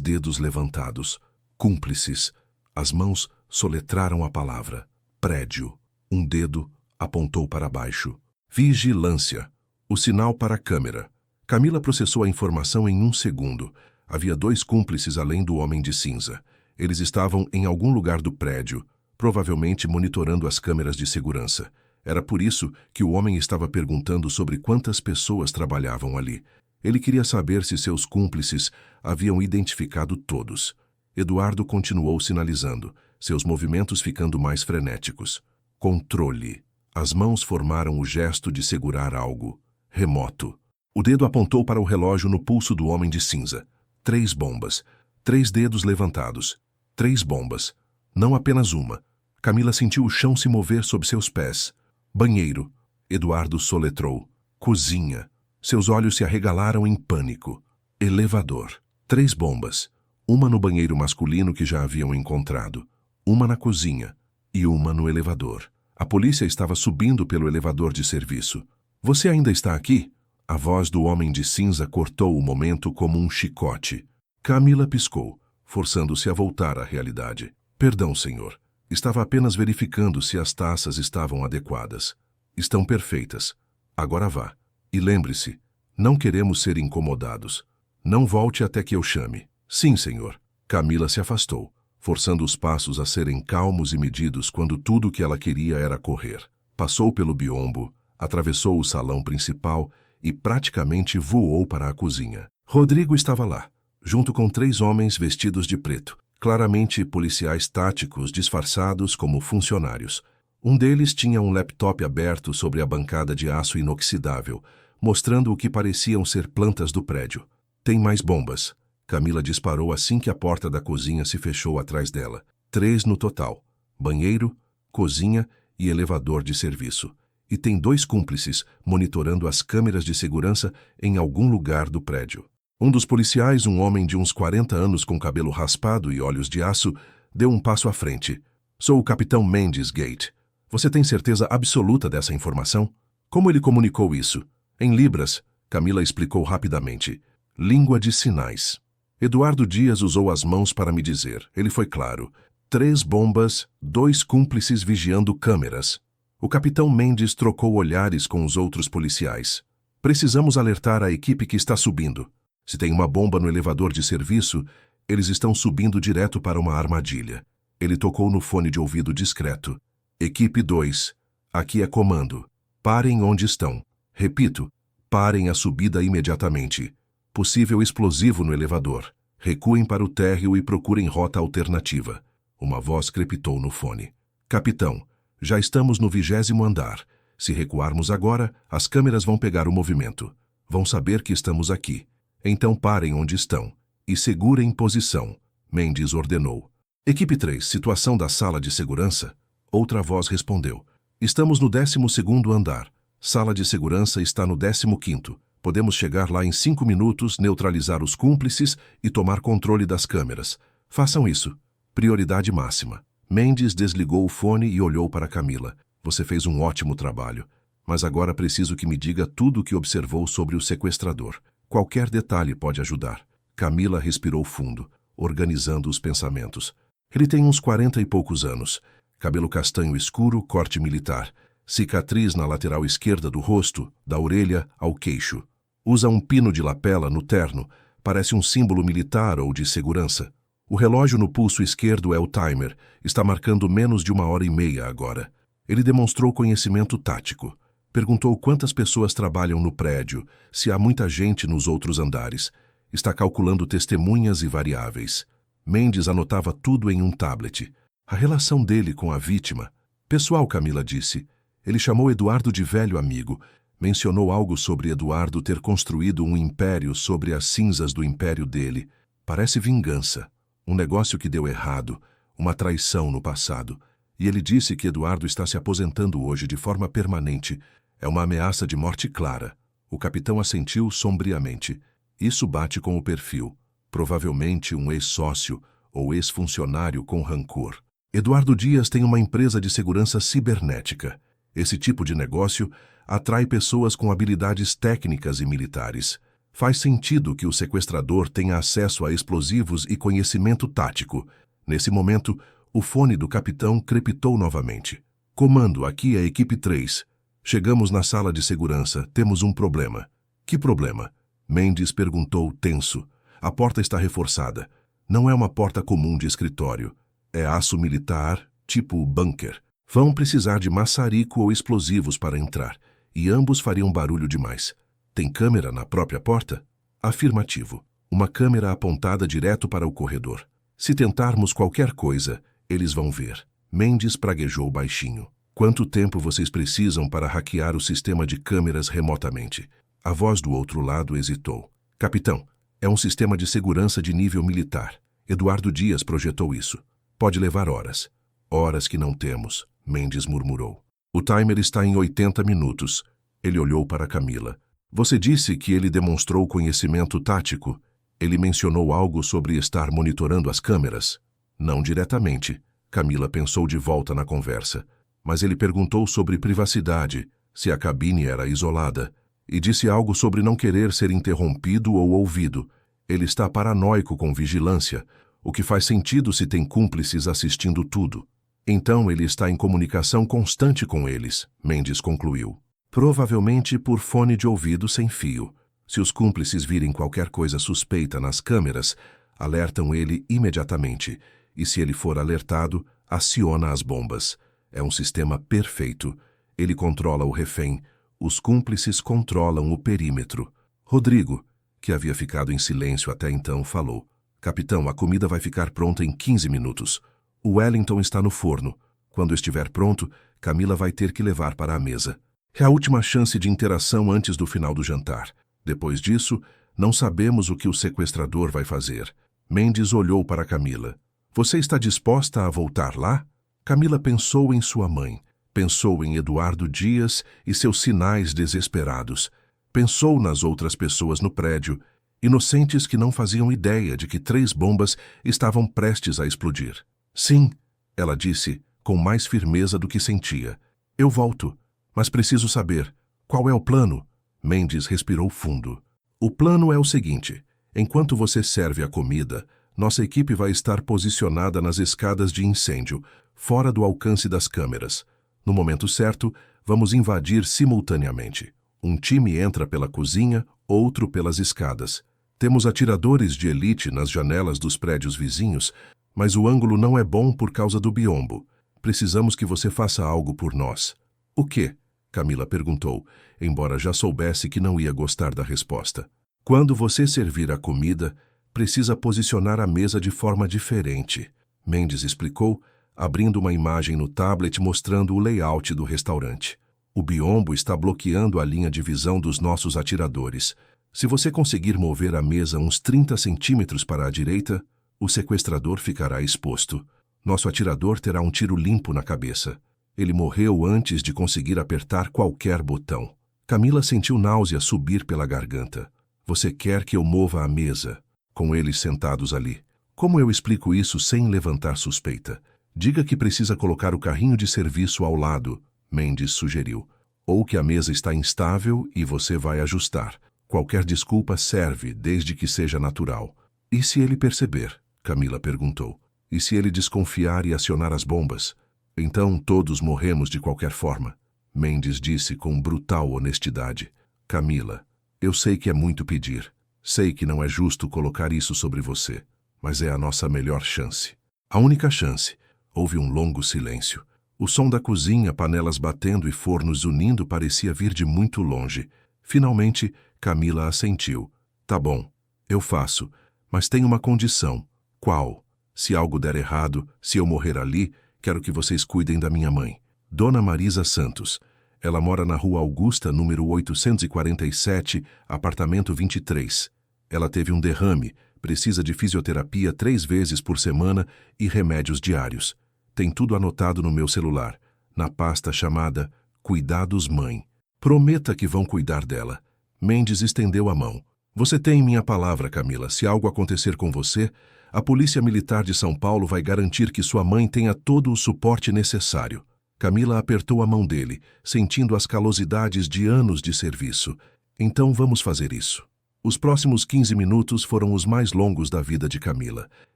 dedos levantados, cúmplices. As mãos soletraram a palavra. Prédio. Um dedo apontou para baixo. Vigilância. O sinal para a câmera. Camila processou a informação em 1 segundo. Havia 2 cúmplices além do homem de cinza. Eles estavam em algum lugar do prédio, provavelmente monitorando as câmeras de segurança. Era por isso que o homem estava perguntando sobre quantas pessoas trabalhavam ali. Ele queria saber se seus cúmplices haviam identificado todos. Eduardo continuou sinalizando, seus movimentos ficando mais frenéticos. Controle. As mãos formaram o gesto de segurar algo. Remoto. O dedo apontou para o relógio no pulso do homem de cinza. 3 bombas. 3 dedos levantados. 3 bombas. Não apenas uma. Camila sentiu o chão se mover sob seus pés. Banheiro. Eduardo soletrou. Cozinha. Seus olhos se arregalaram em pânico. Elevador. 3 bombas. Uma no banheiro masculino que já haviam encontrado. Uma na cozinha. E uma no elevador. A polícia estava subindo pelo elevador de serviço. Você ainda está aqui? A voz do homem de cinza cortou o momento como um chicote. Camila piscou, forçando-se a voltar à realidade. Perdão, senhor. Estava apenas verificando se as taças estavam adequadas. Estão perfeitas. Agora vá. E lembre-se, não queremos ser incomodados. Não volte até que eu chame. Sim, senhor. Camila se afastou, forçando os passos a serem calmos e medidos quando tudo o que ela queria era correr. Passou pelo biombo, atravessou o salão principal e praticamente voou para a cozinha. Rodrigo estava lá, junto com 3 homens vestidos de preto, claramente policiais táticos disfarçados como funcionários. Um deles tinha um laptop aberto sobre a bancada de aço inoxidável, mostrando o que pareciam ser plantas do prédio. Tem mais bombas. Camila disparou assim que a porta da cozinha se fechou atrás dela. 3 no total. Banheiro, cozinha e elevador de serviço. E tem 2 cúmplices monitorando as câmeras de segurança em algum lugar do prédio. Um dos policiais, um homem de uns 40 anos com cabelo raspado e olhos de aço, deu um passo à frente. Sou o capitão Mendes Gate. Você tem certeza absoluta dessa informação? Como ele comunicou isso? Em libras, Camila explicou rapidamente. Língua de sinais. Eduardo Dias usou as mãos para me dizer. Ele foi claro. 3 bombas, 2 cúmplices vigiando câmeras. O capitão Mendes trocou olhares com os outros policiais. Precisamos alertar a equipe que está subindo. Se tem uma bomba no elevador de serviço, eles estão subindo direto para uma armadilha. Ele tocou no fone de ouvido discreto. Equipe 2. Aqui é comando. Parem onde estão. Repito, parem a subida imediatamente. Possível explosivo no elevador. Recuem para o térreo e procurem rota alternativa. Uma voz crepitou no fone. Capitão, já estamos no 20º andar. Se recuarmos agora, as câmeras vão pegar o movimento. Vão saber que estamos aqui. Então parem onde estão. E segurem posição. Mendes ordenou. Equipe 3, situação da sala de segurança? Outra voz respondeu. Estamos no 12º andar. Sala de segurança está no 15º. Podemos chegar lá em 5 minutos, neutralizar os cúmplices e tomar controle das câmeras. Façam isso. Prioridade máxima. Mendes desligou o fone e olhou para Camila. Você fez um ótimo trabalho. Mas agora preciso que me diga tudo o que observou sobre o sequestrador. Qualquer detalhe pode ajudar. Camila respirou fundo, organizando os pensamentos. Ele tem uns 40 e poucos anos. Cabelo castanho escuro, corte militar. Cicatriz na lateral esquerda do rosto, da orelha ao queixo. Usa um pino de lapela no terno. Parece um símbolo militar ou de segurança. O relógio no pulso esquerdo é o timer. Está marcando menos de 1h30 agora. Ele demonstrou conhecimento tático. Perguntou quantas pessoas trabalham no prédio, se há muita gente nos outros andares. Está calculando testemunhas e variáveis. Mendes anotava tudo em um tablet. A relação dele com a vítima. Pessoal, Camila disse. Ele chamou Eduardo de velho amigo. Mencionou algo sobre Eduardo ter construído um império sobre as cinzas do império dele. Parece vingança. Um negócio que deu errado. Uma traição no passado. E ele disse que Eduardo está se aposentando hoje de forma permanente. É uma ameaça de morte clara. O capitão assentiu sombriamente. Isso bate com o perfil. Provavelmente um ex-sócio ou ex-funcionário com rancor. Eduardo Dias tem uma empresa de segurança cibernética. Esse tipo de negócio atrai pessoas com habilidades técnicas e militares. Faz sentido que o sequestrador tenha acesso a explosivos e conhecimento tático. Nesse momento, o fone do capitão crepitou novamente. Comando, aqui é a equipe 3. Chegamos na sala de segurança. Temos um problema. Que problema? Mendes perguntou tenso. A porta está reforçada. Não é uma porta comum de escritório. É aço militar, tipo bunker. Vão precisar de maçarico ou explosivos para entrar, e ambos fariam barulho demais. Tem câmera na própria porta? Afirmativo. Uma câmera apontada direto para o corredor. Se tentarmos qualquer coisa, eles vão ver. Mendes praguejou baixinho. Quanto tempo vocês precisam para hackear o sistema de câmeras remotamente? A voz do outro lado hesitou. Capitão, é um sistema de segurança de nível militar. Eduardo Dias projetou isso. Pode levar horas. Horas que não temos, Mendes murmurou. O timer está em 80 minutos. Ele olhou para Camila. Você disse que ele demonstrou conhecimento tático. Ele mencionou algo sobre estar monitorando as câmeras? Não diretamente. Camila pensou de volta na conversa. Mas ele perguntou sobre privacidade, se a cabine era isolada, e disse algo sobre não querer ser interrompido ou ouvido. Ele está paranoico com vigilância, o que faz sentido se tem cúmplices assistindo tudo. Então ele está em comunicação constante com eles, Mendes concluiu. Provavelmente por fone de ouvido sem fio. Se os cúmplices virem qualquer coisa suspeita nas câmeras, alertam ele imediatamente, e se ele for alertado, aciona as bombas. É um sistema perfeito. Ele controla o refém. Os cúmplices controlam o perímetro. Rodrigo, que havia ficado em silêncio até então, falou. Capitão, a comida vai ficar pronta em 15 minutos. O Wellington está no forno. Quando estiver pronto, Camila vai ter que levar para a mesa. É a última chance de interação antes do final do jantar. Depois disso, não sabemos o que o sequestrador vai fazer. Mendes olhou para Camila. Você está disposta a voltar lá? Camila pensou em sua mãe. Pensou em Eduardo Dias e seus sinais desesperados. Pensou nas outras pessoas no prédio, inocentes que não faziam ideia de que 3 bombas estavam prestes a explodir. Sim, ela disse, com mais firmeza do que sentia. Eu volto, mas preciso saber, qual é o plano? Mendes respirou fundo. O plano é o seguinte, enquanto você serve a comida, nossa equipe vai estar posicionada nas escadas de incêndio, fora do alcance das câmeras. No momento certo, vamos invadir simultaneamente. Um time entra pela cozinha, outro pelas escadas. Temos atiradores de elite nas janelas dos prédios vizinhos, mas o ângulo não é bom por causa do biombo. Precisamos que você faça algo por nós. O quê? Camila perguntou, embora já soubesse que não ia gostar da resposta. Quando você servir a comida, precisa posicionar a mesa de forma diferente. Mendes explicou, abrindo uma imagem no tablet mostrando o layout do restaurante. O biombo está bloqueando a linha de visão dos nossos atiradores. Se você conseguir mover a mesa uns 30 centímetros para a direita, o sequestrador ficará exposto. Nosso atirador terá um tiro limpo na cabeça. Ele morreu antes de conseguir apertar qualquer botão. Camila sentiu náusea subir pela garganta. Você quer que eu mova a mesa, com eles sentados ali. Como eu explico isso sem levantar suspeita? Diga que precisa colocar o carrinho de serviço ao lado, Mendes sugeriu. Ou que a mesa está instável e você vai ajustar. Qualquer desculpa serve, desde que seja natural. E se ele perceber? Camila perguntou. E se ele desconfiar e acionar as bombas? Então todos morremos de qualquer forma. Mendes disse com brutal honestidade. Camila, eu sei que é muito pedir. Sei que não é justo colocar isso sobre você, mas é a nossa melhor chance. A única chance. Houve um longo silêncio. O som da cozinha, panelas batendo e fornos unindo parecia vir de muito longe. Finalmente, Camila assentiu. Tá bom, eu faço, mas tem uma condição. Qual? Se algo der errado, se eu morrer ali, quero que vocês cuidem da minha mãe. Dona Marisa Santos. Ela mora na Rua Augusta, número 847, apartamento 23. Ela teve um derrame, precisa de fisioterapia 3 vezes por semana e remédios diários. Tem tudo anotado no meu celular, na pasta chamada Cuidados Mãe. Prometa que vão cuidar dela. Mendes estendeu a mão. Você tem minha palavra, Camila. Se algo acontecer com você, a Polícia Militar de São Paulo vai garantir que sua mãe tenha todo o suporte necessário. Camila apertou a mão dele, sentindo as calosidades de anos de serviço. Então vamos fazer isso. Os próximos 15 minutos foram os mais longos da vida de Camila.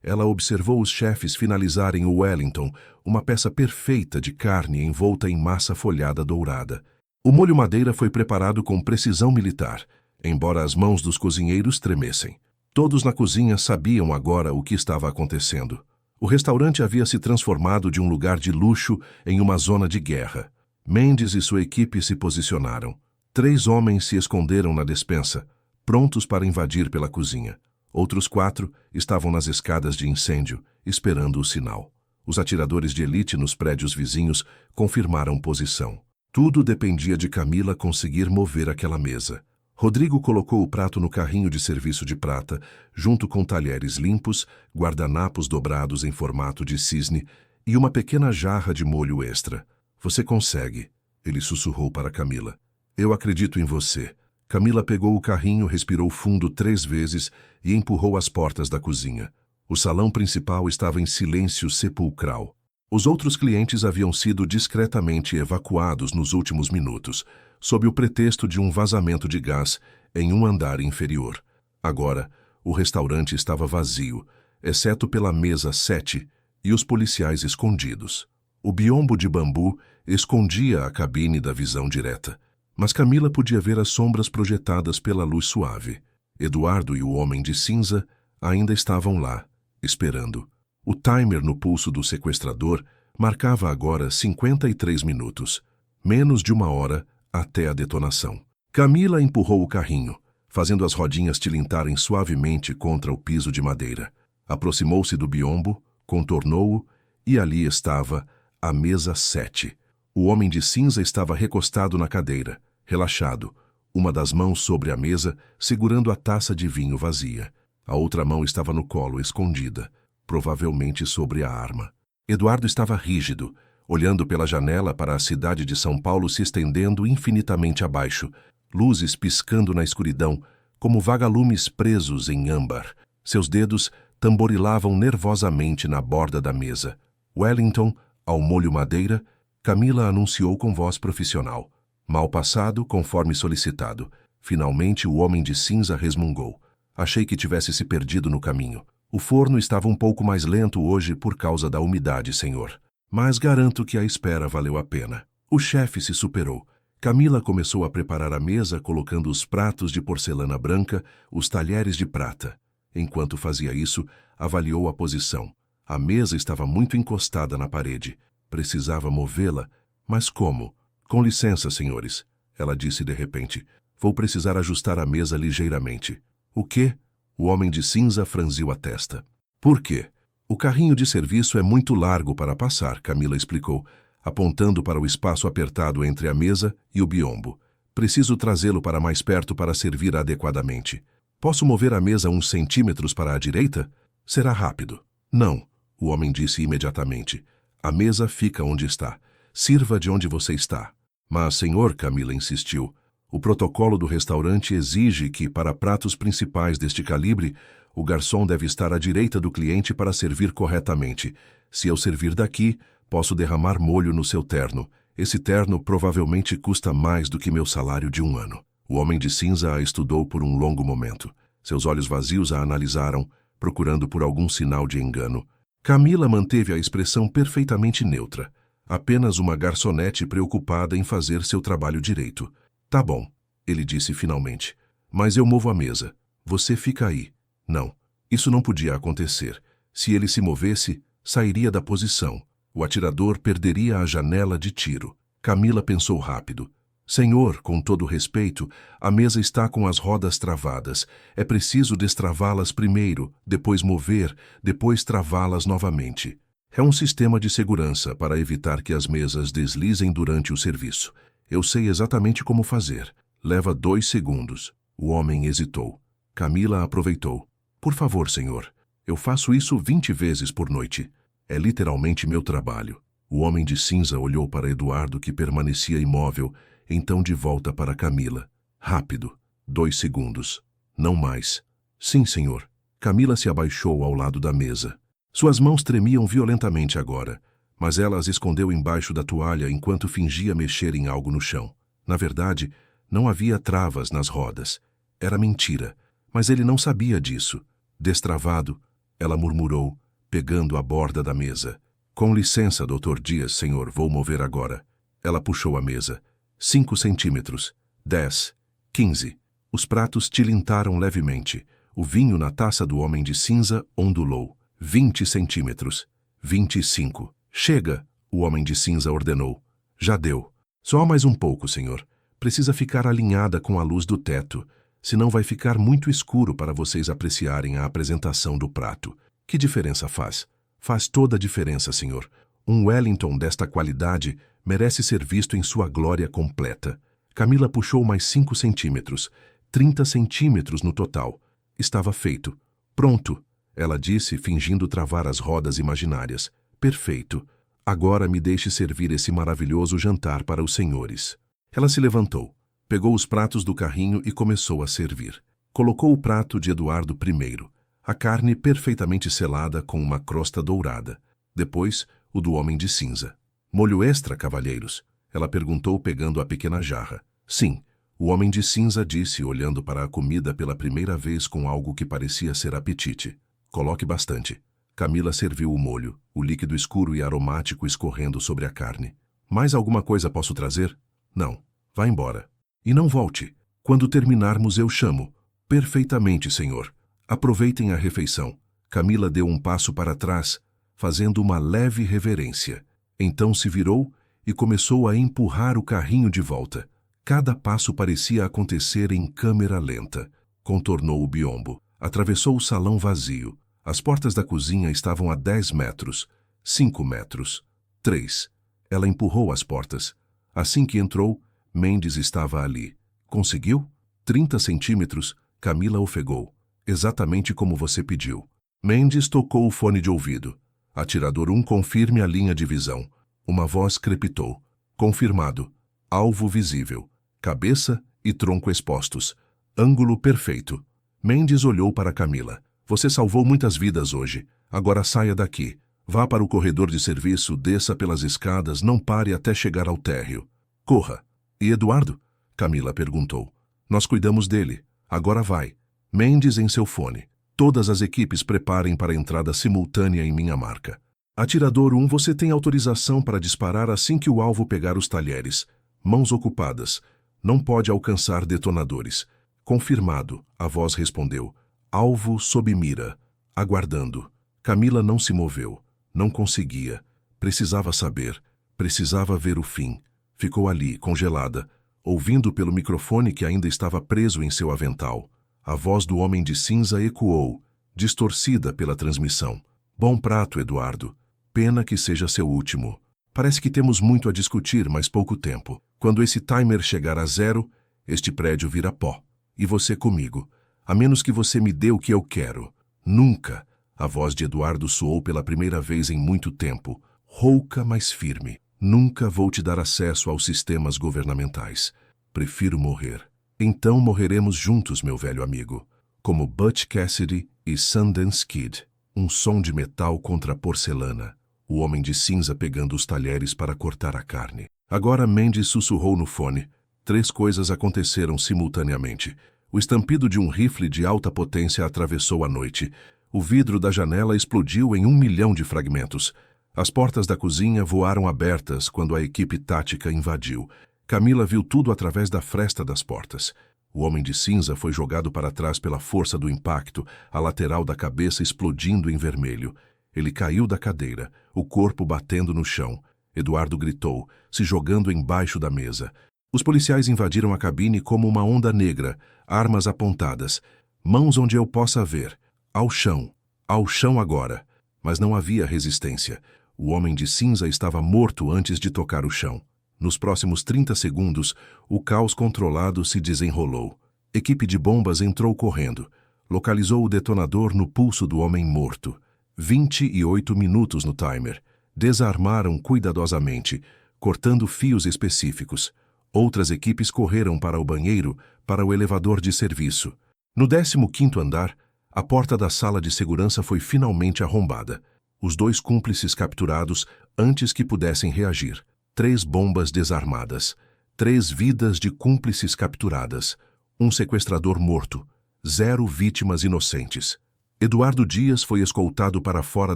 Ela observou os chefes finalizarem o Wellington, uma peça perfeita de carne envolta em massa folhada dourada. O molho madeira foi preparado com precisão militar, embora as mãos dos cozinheiros tremessem. Todos na cozinha sabiam agora o que estava acontecendo. O restaurante havia se transformado de um lugar de luxo em uma zona de guerra. Mendes e sua equipe se posicionaram. 3 homens se esconderam na despensa, prontos para invadir pela cozinha. Outros 4 estavam nas escadas de incêndio, esperando o sinal. Os atiradores de elite nos prédios vizinhos confirmaram posição. Tudo dependia de Camila conseguir mover aquela mesa. Rodrigo colocou o prato no carrinho de serviço de prata, junto com talheres limpos, guardanapos dobrados em formato de cisne E uma pequena jarra de molho extra. Você consegue, ele sussurrou para Camila. Eu acredito em você. Camila pegou o carrinho, respirou fundo 3 vezes e empurrou as portas da cozinha. O salão principal estava em silêncio sepulcral. Os outros clientes haviam sido discretamente evacuados nos últimos minutos, sob o pretexto de um vazamento de gás em um andar inferior. Agora, o restaurante estava vazio, exceto pela mesa 7 e os policiais escondidos. O biombo de bambu escondia a cabine da visão direta, mas Camila podia ver as sombras projetadas pela luz suave. Eduardo e o homem de cinza ainda estavam lá, esperando. O timer no pulso do sequestrador marcava agora 53 minutos, menos de 1 hora até a detonação. Camila empurrou o carrinho, fazendo as rodinhas tilintarem suavemente contra o piso de madeira. Aproximou-se do biombo, contornou-o e ali estava a mesa 7. O homem de cinza estava recostado na cadeira, relaxado, uma das mãos sobre a mesa, segurando a taça de vinho vazia. A outra mão estava no colo, escondida, provavelmente sobre a arma. Eduardo estava rígido, olhando pela janela para a cidade de São Paulo se estendendo infinitamente abaixo, luzes piscando na escuridão, como vagalumes presos em âmbar. Seus dedos tamborilavam nervosamente na borda da mesa. Wellington, ao molho madeira, Camila anunciou com voz profissional. Mal passado, conforme solicitado. Finalmente o homem de cinza resmungou. Achei que tivesse se perdido no caminho. O forno estava um pouco mais lento hoje por causa da umidade, senhor. Mas garanto que a espera valeu a pena. O chefe se superou. Camila começou a preparar a mesa, colocando os pratos de porcelana branca, os talheres de prata. Enquanto fazia isso, avaliou a posição. A mesa estava muito encostada na parede. Precisava movê-la, mas como? Com licença, senhores, ela disse de repente. Vou precisar ajustar a mesa ligeiramente. O quê? O homem de cinza franziu a testa. Por quê? O carrinho de serviço é muito largo para passar, Camila explicou, apontando para o espaço apertado entre a mesa e o biombo. Preciso trazê-lo para mais perto para servir adequadamente. Posso mover a mesa uns centímetros para a direita? Será rápido. Não, o homem disse imediatamente. A mesa fica onde está. Sirva de onde você está. Mas, senhor, Camila insistiu, o protocolo do restaurante exige que, para pratos principais deste calibre, o garçom deve estar à direita do cliente para servir corretamente. Se eu servir daqui, posso derramar molho no seu terno. Esse terno provavelmente custa mais do que meu salário de 1 ano. O homem de cinza a estudou por um longo momento. Seus olhos vazios a analisaram, procurando por algum sinal de engano. Camila manteve a expressão perfeitamente neutra, apenas uma garçonete preocupada em fazer seu trabalho direito. Tá bom, ele disse finalmente, mas eu movo a mesa. Você fica aí. Não, isso não podia acontecer. Se ele se movesse, sairia da posição. O atirador perderia a janela de tiro. Camila pensou rápido. Senhor, com todo respeito, a mesa está com as rodas travadas. É preciso destravá-las primeiro, depois mover, depois travá-las novamente. É um sistema de segurança para evitar que as mesas deslizem durante o serviço. Eu sei exatamente como fazer. Leva 2 segundos. O homem hesitou. Camila aproveitou. Por favor, senhor. Eu faço isso 20 vezes por noite. É literalmente meu trabalho. O homem de cinza olhou para Eduardo, que permanecia imóvel, então de volta para Camila. Rápido. 2 segundos. Não mais. Sim, senhor. Camila se abaixou ao lado da mesa. Suas mãos tremiam violentamente agora, mas ela as escondeu embaixo da toalha enquanto fingia mexer em algo no chão. Na verdade, não havia travas nas rodas. Era mentira, mas ele não sabia disso. Destravado, ela murmurou, pegando a borda da mesa. Com licença, Dr. Dias, senhor, vou mover agora. Ela puxou a mesa. 5 centímetros. 10. 15. Os pratos tilintaram levemente. O vinho na taça do homem de cinza ondulou. 20 centímetros. 25. Chega, o homem de cinza ordenou. Já deu. Só mais um pouco, senhor. Precisa ficar alinhada com a luz do teto, senão vai ficar muito escuro para vocês apreciarem a apresentação do prato. Que diferença faz? Faz toda a diferença, senhor. Um Wellington desta qualidade merece ser visto em sua glória completa. Camila puxou mais 5 centímetros. 30 centímetros no total. Estava feito. Pronto, ela disse, fingindo travar as rodas imaginárias. Perfeito. Agora me deixe servir esse maravilhoso jantar para os senhores. Ela se levantou, pegou os pratos do carrinho e começou a servir. Colocou o prato de Eduardo primeiro, a carne perfeitamente selada com uma crosta dourada. Depois, o do homem de cinza. Molho extra, cavalheiros? Ela perguntou pegando a pequena jarra. Sim, o homem de cinza disse, olhando para a comida pela primeira vez com algo que parecia ser apetite. Coloque bastante. Camila serviu o molho, o líquido escuro e aromático escorrendo sobre a carne. Mais alguma coisa posso trazer? Não. Vá embora. E não volte. Quando terminarmos eu chamo. Perfeitamente, senhor. Aproveitem a refeição. Camila deu um passo para trás, fazendo uma leve reverência. Então se virou e começou a empurrar o carrinho de volta. Cada passo parecia acontecer em câmera lenta. Contornou o biombo. Atravessou o salão vazio. As portas da cozinha estavam a 10 metros, 5 metros, 3. Ela empurrou as portas. Assim que entrou, Mendes estava ali. Conseguiu? 30 centímetros, Camila ofegou. Exatamente como você pediu. Mendes tocou o fone de ouvido. Atirador 1, confirme a linha de visão. Uma voz crepitou. Confirmado. Alvo visível. Cabeça e tronco expostos. Ângulo perfeito. Mendes olhou para Camila. Você salvou muitas vidas hoje. Agora saia daqui. Vá para o corredor de serviço, desça pelas escadas, não pare até chegar ao térreo. Corra. E Eduardo? Camila perguntou. Nós cuidamos dele. Agora vai. Mendes em seu fone. Todas as equipes preparem para a entrada simultânea em minha marca. Atirador 1, você tem autorização para disparar assim que o alvo pegar os talheres. Mãos ocupadas. Não pode alcançar detonadores. Confirmado, a voz respondeu. Alvo sob mira. Aguardando. Camila não se moveu. Não conseguia. Precisava saber. Precisava ver o fim. Ficou ali, congelada, ouvindo pelo microfone que ainda estava preso em seu avental. A voz do homem de cinza ecoou, distorcida pela transmissão. Bom prato, Eduardo. Pena que seja seu último. Parece que temos muito a discutir, mas pouco tempo. Quando esse timer chegar a 0, este prédio vira pó. E você comigo. A menos que você me dê o que eu quero. Nunca. A voz de Eduardo soou pela primeira vez em muito tempo. Rouca, mas firme. Nunca vou te dar acesso aos sistemas governamentais. Prefiro morrer. Então morreremos juntos, meu velho amigo. Como Butch Cassidy e Sundance Kid. Um som de metal contra porcelana. O homem de cinza pegando os talheres para cortar a carne. Agora Mendes sussurrou no fone. 3 coisas aconteceram simultaneamente. O estampido de um rifle de alta potência atravessou a noite. O vidro da janela explodiu em 1 milhão de fragmentos. As portas da cozinha voaram abertas quando a equipe tática invadiu. Camila viu tudo através da fresta das portas. O homem de cinza foi jogado para trás pela força do impacto, a lateral da cabeça explodindo em vermelho. Ele caiu da cadeira, o corpo batendo no chão. Eduardo gritou, se jogando embaixo da mesa. Os policiais invadiram a cabine como uma onda negra, armas apontadas. Mãos onde eu possa ver. Ao chão agora. Mas não havia resistência. O homem de cinza estava morto antes de tocar o chão. Nos próximos 30 segundos, o caos controlado se desenrolou. Equipe de bombas entrou correndo. Localizou o detonador no pulso do homem morto. 28 minutos no timer. Desarmaram cuidadosamente, cortando fios específicos. Outras equipes correram para o banheiro, para o elevador de serviço. No 15º andar, a porta da sala de segurança foi finalmente arrombada. Os 2 cúmplices capturados antes que pudessem reagir. 3 bombas desarmadas. 3 vidas de cúmplices capturadas. Um sequestrador morto. 0 vítimas inocentes. Eduardo Dias foi escoltado para fora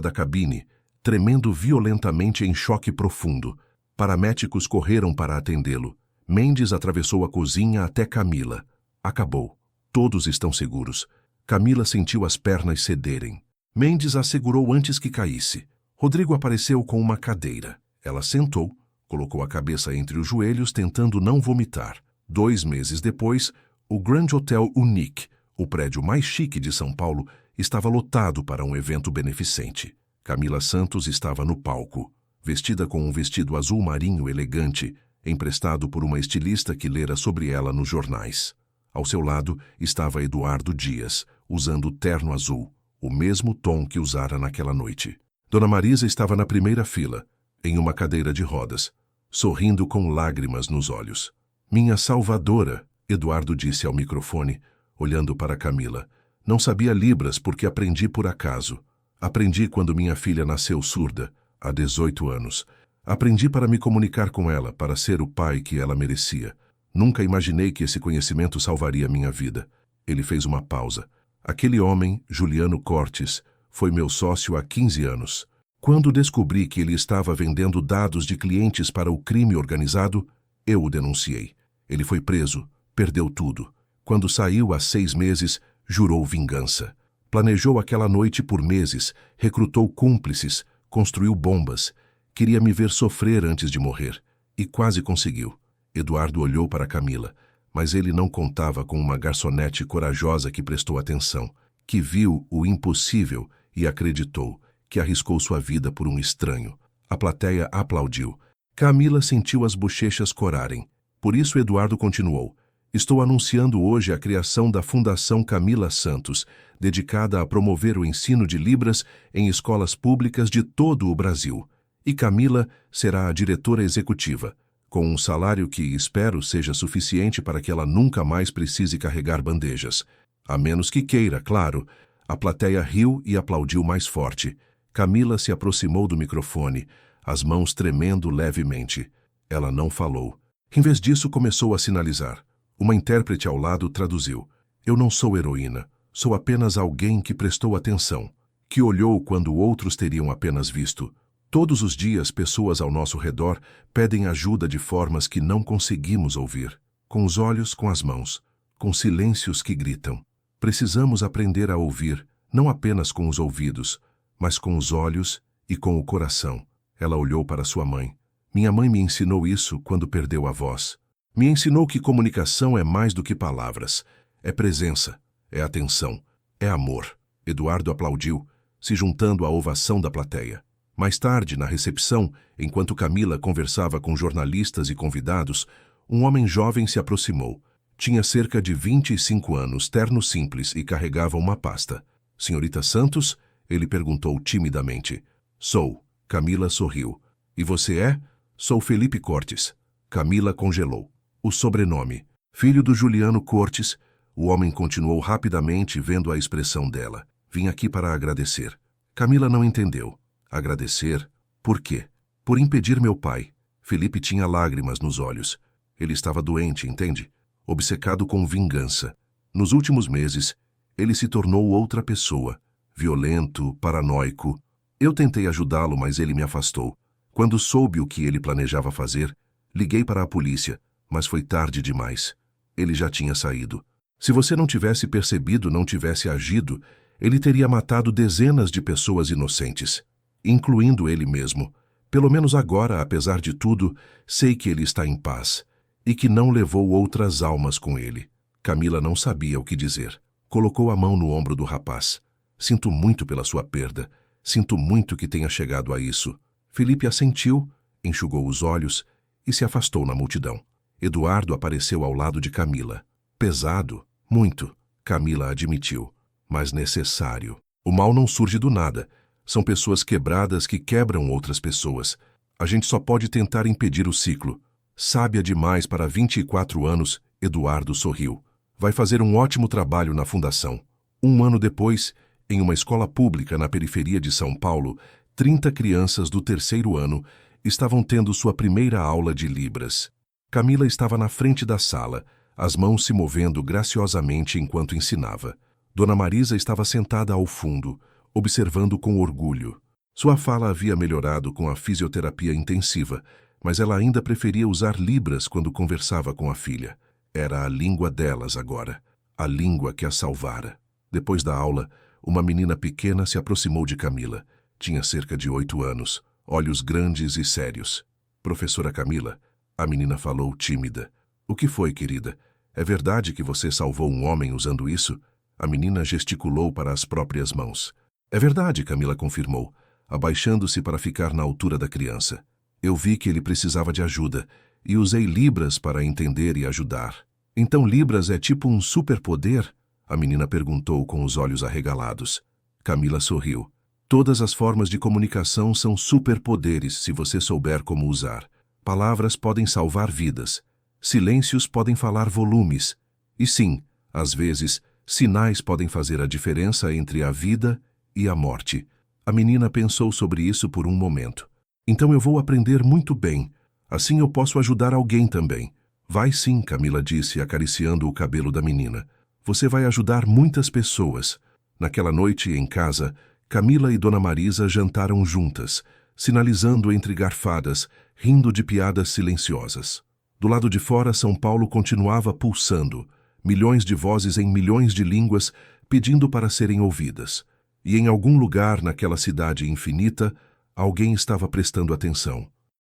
da cabine, tremendo violentamente em choque profundo. Paramédicos correram para atendê-lo. Mendes atravessou a cozinha até Camila. Acabou. Todos estão seguros. Camila sentiu as pernas cederem. Mendes a segurou antes que caísse. Rodrigo apareceu com uma cadeira. Ela sentou, colocou a cabeça entre os joelhos, tentando não vomitar. 2 meses depois, o Grand Hotel Unique, o prédio mais chique de São Paulo, estava lotado para um evento beneficente. Camila Santos estava no palco, vestida com um vestido azul marinho elegante, emprestado por uma estilista que lera sobre ela nos jornais. Ao seu lado estava Eduardo Dias, usando terno azul, o mesmo tom que usara naquela noite. Dona Marisa estava na primeira fila. em uma cadeira de rodas, sorrindo com lágrimas nos olhos. Minha salvadora, Eduardo disse ao microfone, olhando para Camila. Não sabia Libras porque aprendi por acaso. Aprendi quando minha filha nasceu surda, há 18 anos. Aprendi para me comunicar com ela, para ser o pai que ela merecia. Nunca imaginei que esse conhecimento salvaria minha vida. Ele fez uma pausa. Aquele homem, Juliano Cortes, foi meu sócio há 15 anos. Quando descobri que ele estava vendendo dados de clientes para o crime organizado, eu o denunciei. Ele foi preso, perdeu tudo. Quando saiu há 6 meses, jurou vingança. Planejou aquela noite por meses, recrutou cúmplices, construiu bombas. Queria me ver sofrer antes de morrer. E quase conseguiu. Eduardo olhou para Camila, mas ele não contava com uma garçonete corajosa que prestou atenção, que viu o impossível e acreditou, que arriscou sua vida por um estranho. A plateia aplaudiu. Camila sentiu as bochechas corarem. Por isso Eduardo continuou. Estou anunciando hoje a criação da Fundação Camila Santos, dedicada a promover o ensino de Libras em escolas públicas de todo o Brasil. E Camila será a diretora executiva, com um salário que espero seja suficiente para que ela nunca mais precise carregar bandejas. A menos que queira, claro. A plateia riu e aplaudiu mais forte. Camila se aproximou do microfone, as mãos tremendo levemente. Ela não falou. Em vez disso, começou a sinalizar. Uma intérprete ao lado traduziu. Eu não sou heroína. Sou apenas alguém que prestou atenção, que olhou quando outros teriam apenas visto. Todos os dias, pessoas ao nosso redor pedem ajuda de formas que não conseguimos ouvir. Com os olhos, com as mãos. Com silêncios que gritam. Precisamos aprender a ouvir, não apenas com os ouvidos, mas com os olhos e com o coração. Ela olhou para sua mãe. Minha mãe me ensinou isso quando perdeu a voz. Me ensinou que comunicação é mais do que palavras. É presença, é atenção, é amor. Eduardo aplaudiu, se juntando à ovação da plateia. Mais tarde, na recepção, enquanto Camila conversava com jornalistas e convidados, um homem jovem se aproximou. Tinha cerca de 25 anos, terno simples e carregava uma pasta. Senhorita Santos? Ele perguntou timidamente. Sou. Camila sorriu. E você é? Sou Felipe Cortes. Camila congelou. O sobrenome. Filho do Juliano Cortes. O homem continuou rapidamente, vendo a expressão dela. Vim aqui para agradecer. Camila não entendeu. Agradecer? Por quê? Por impedir meu pai. Felipe tinha lágrimas nos olhos. Ele estava doente, entende? Obcecado com vingança. Nos últimos meses, ele se tornou outra pessoa. Violento, paranoico. Eu tentei ajudá-lo, mas ele me afastou. Quando soube o que ele planejava fazer, liguei para a polícia, mas foi tarde demais. Ele já tinha saído. Se você não tivesse percebido, não tivesse agido, ele teria matado dezenas de pessoas inocentes, incluindo ele mesmo. Pelo menos agora, apesar de tudo, sei que ele está em paz e que não levou outras almas com ele. Camila não sabia o que dizer. Colocou a mão no ombro do rapaz. Sinto muito pela sua perda. Sinto muito que tenha chegado a isso. Felipe assentiu, enxugou os olhos e se afastou na multidão. Eduardo apareceu ao lado de Camila. Pesado, muito, Camila admitiu, mas necessário. O mal não surge do nada. São pessoas quebradas que quebram outras pessoas. A gente só pode tentar impedir o ciclo. Sábia demais para 24 anos, Eduardo sorriu. Vai fazer um ótimo trabalho na fundação. Um ano depois, em uma escola pública na periferia de São Paulo, 30 crianças do 3º ano estavam tendo sua primeira aula de Libras. Camila estava na frente da sala, as mãos se movendo graciosamente enquanto ensinava. Dona Marisa estava sentada ao fundo, observando com orgulho. Sua fala havia melhorado com a fisioterapia intensiva, mas ela ainda preferia usar Libras quando conversava com a filha. Era a língua delas agora, a língua que a salvara. Depois da aula, uma menina pequena se aproximou de Camila. Tinha cerca de 8 anos, olhos grandes e sérios. Professora Camila, a menina falou tímida. O que foi, querida? É verdade que você salvou um homem usando isso? A menina gesticulou para as próprias mãos. É verdade, Camila confirmou, abaixando-se para ficar na altura da criança. Eu vi que ele precisava de ajuda e usei Libras para entender e ajudar. Então Libras é tipo um superpoder? A menina perguntou com os olhos arregalados. Camila sorriu. Todas as formas de comunicação são superpoderes se você souber como usar. Palavras podem salvar vidas. Silêncios podem falar volumes. E sim, às vezes, sinais podem fazer a diferença entre a vida e a morte. A menina pensou sobre isso por um momento. Então eu vou aprender muito bem. Assim eu posso ajudar alguém também. Vai sim, Camila disse, acariciando o cabelo da menina. Você vai ajudar muitas pessoas. Naquela noite, em casa, Camila e Dona Marisa jantaram juntas, sinalizando entre garfadas, rindo de piadas silenciosas. Do lado de fora, São Paulo continuava pulsando, milhões de vozes em milhões de línguas pedindo para serem ouvidas. E em algum lugar naquela cidade infinita, alguém estava prestando atenção.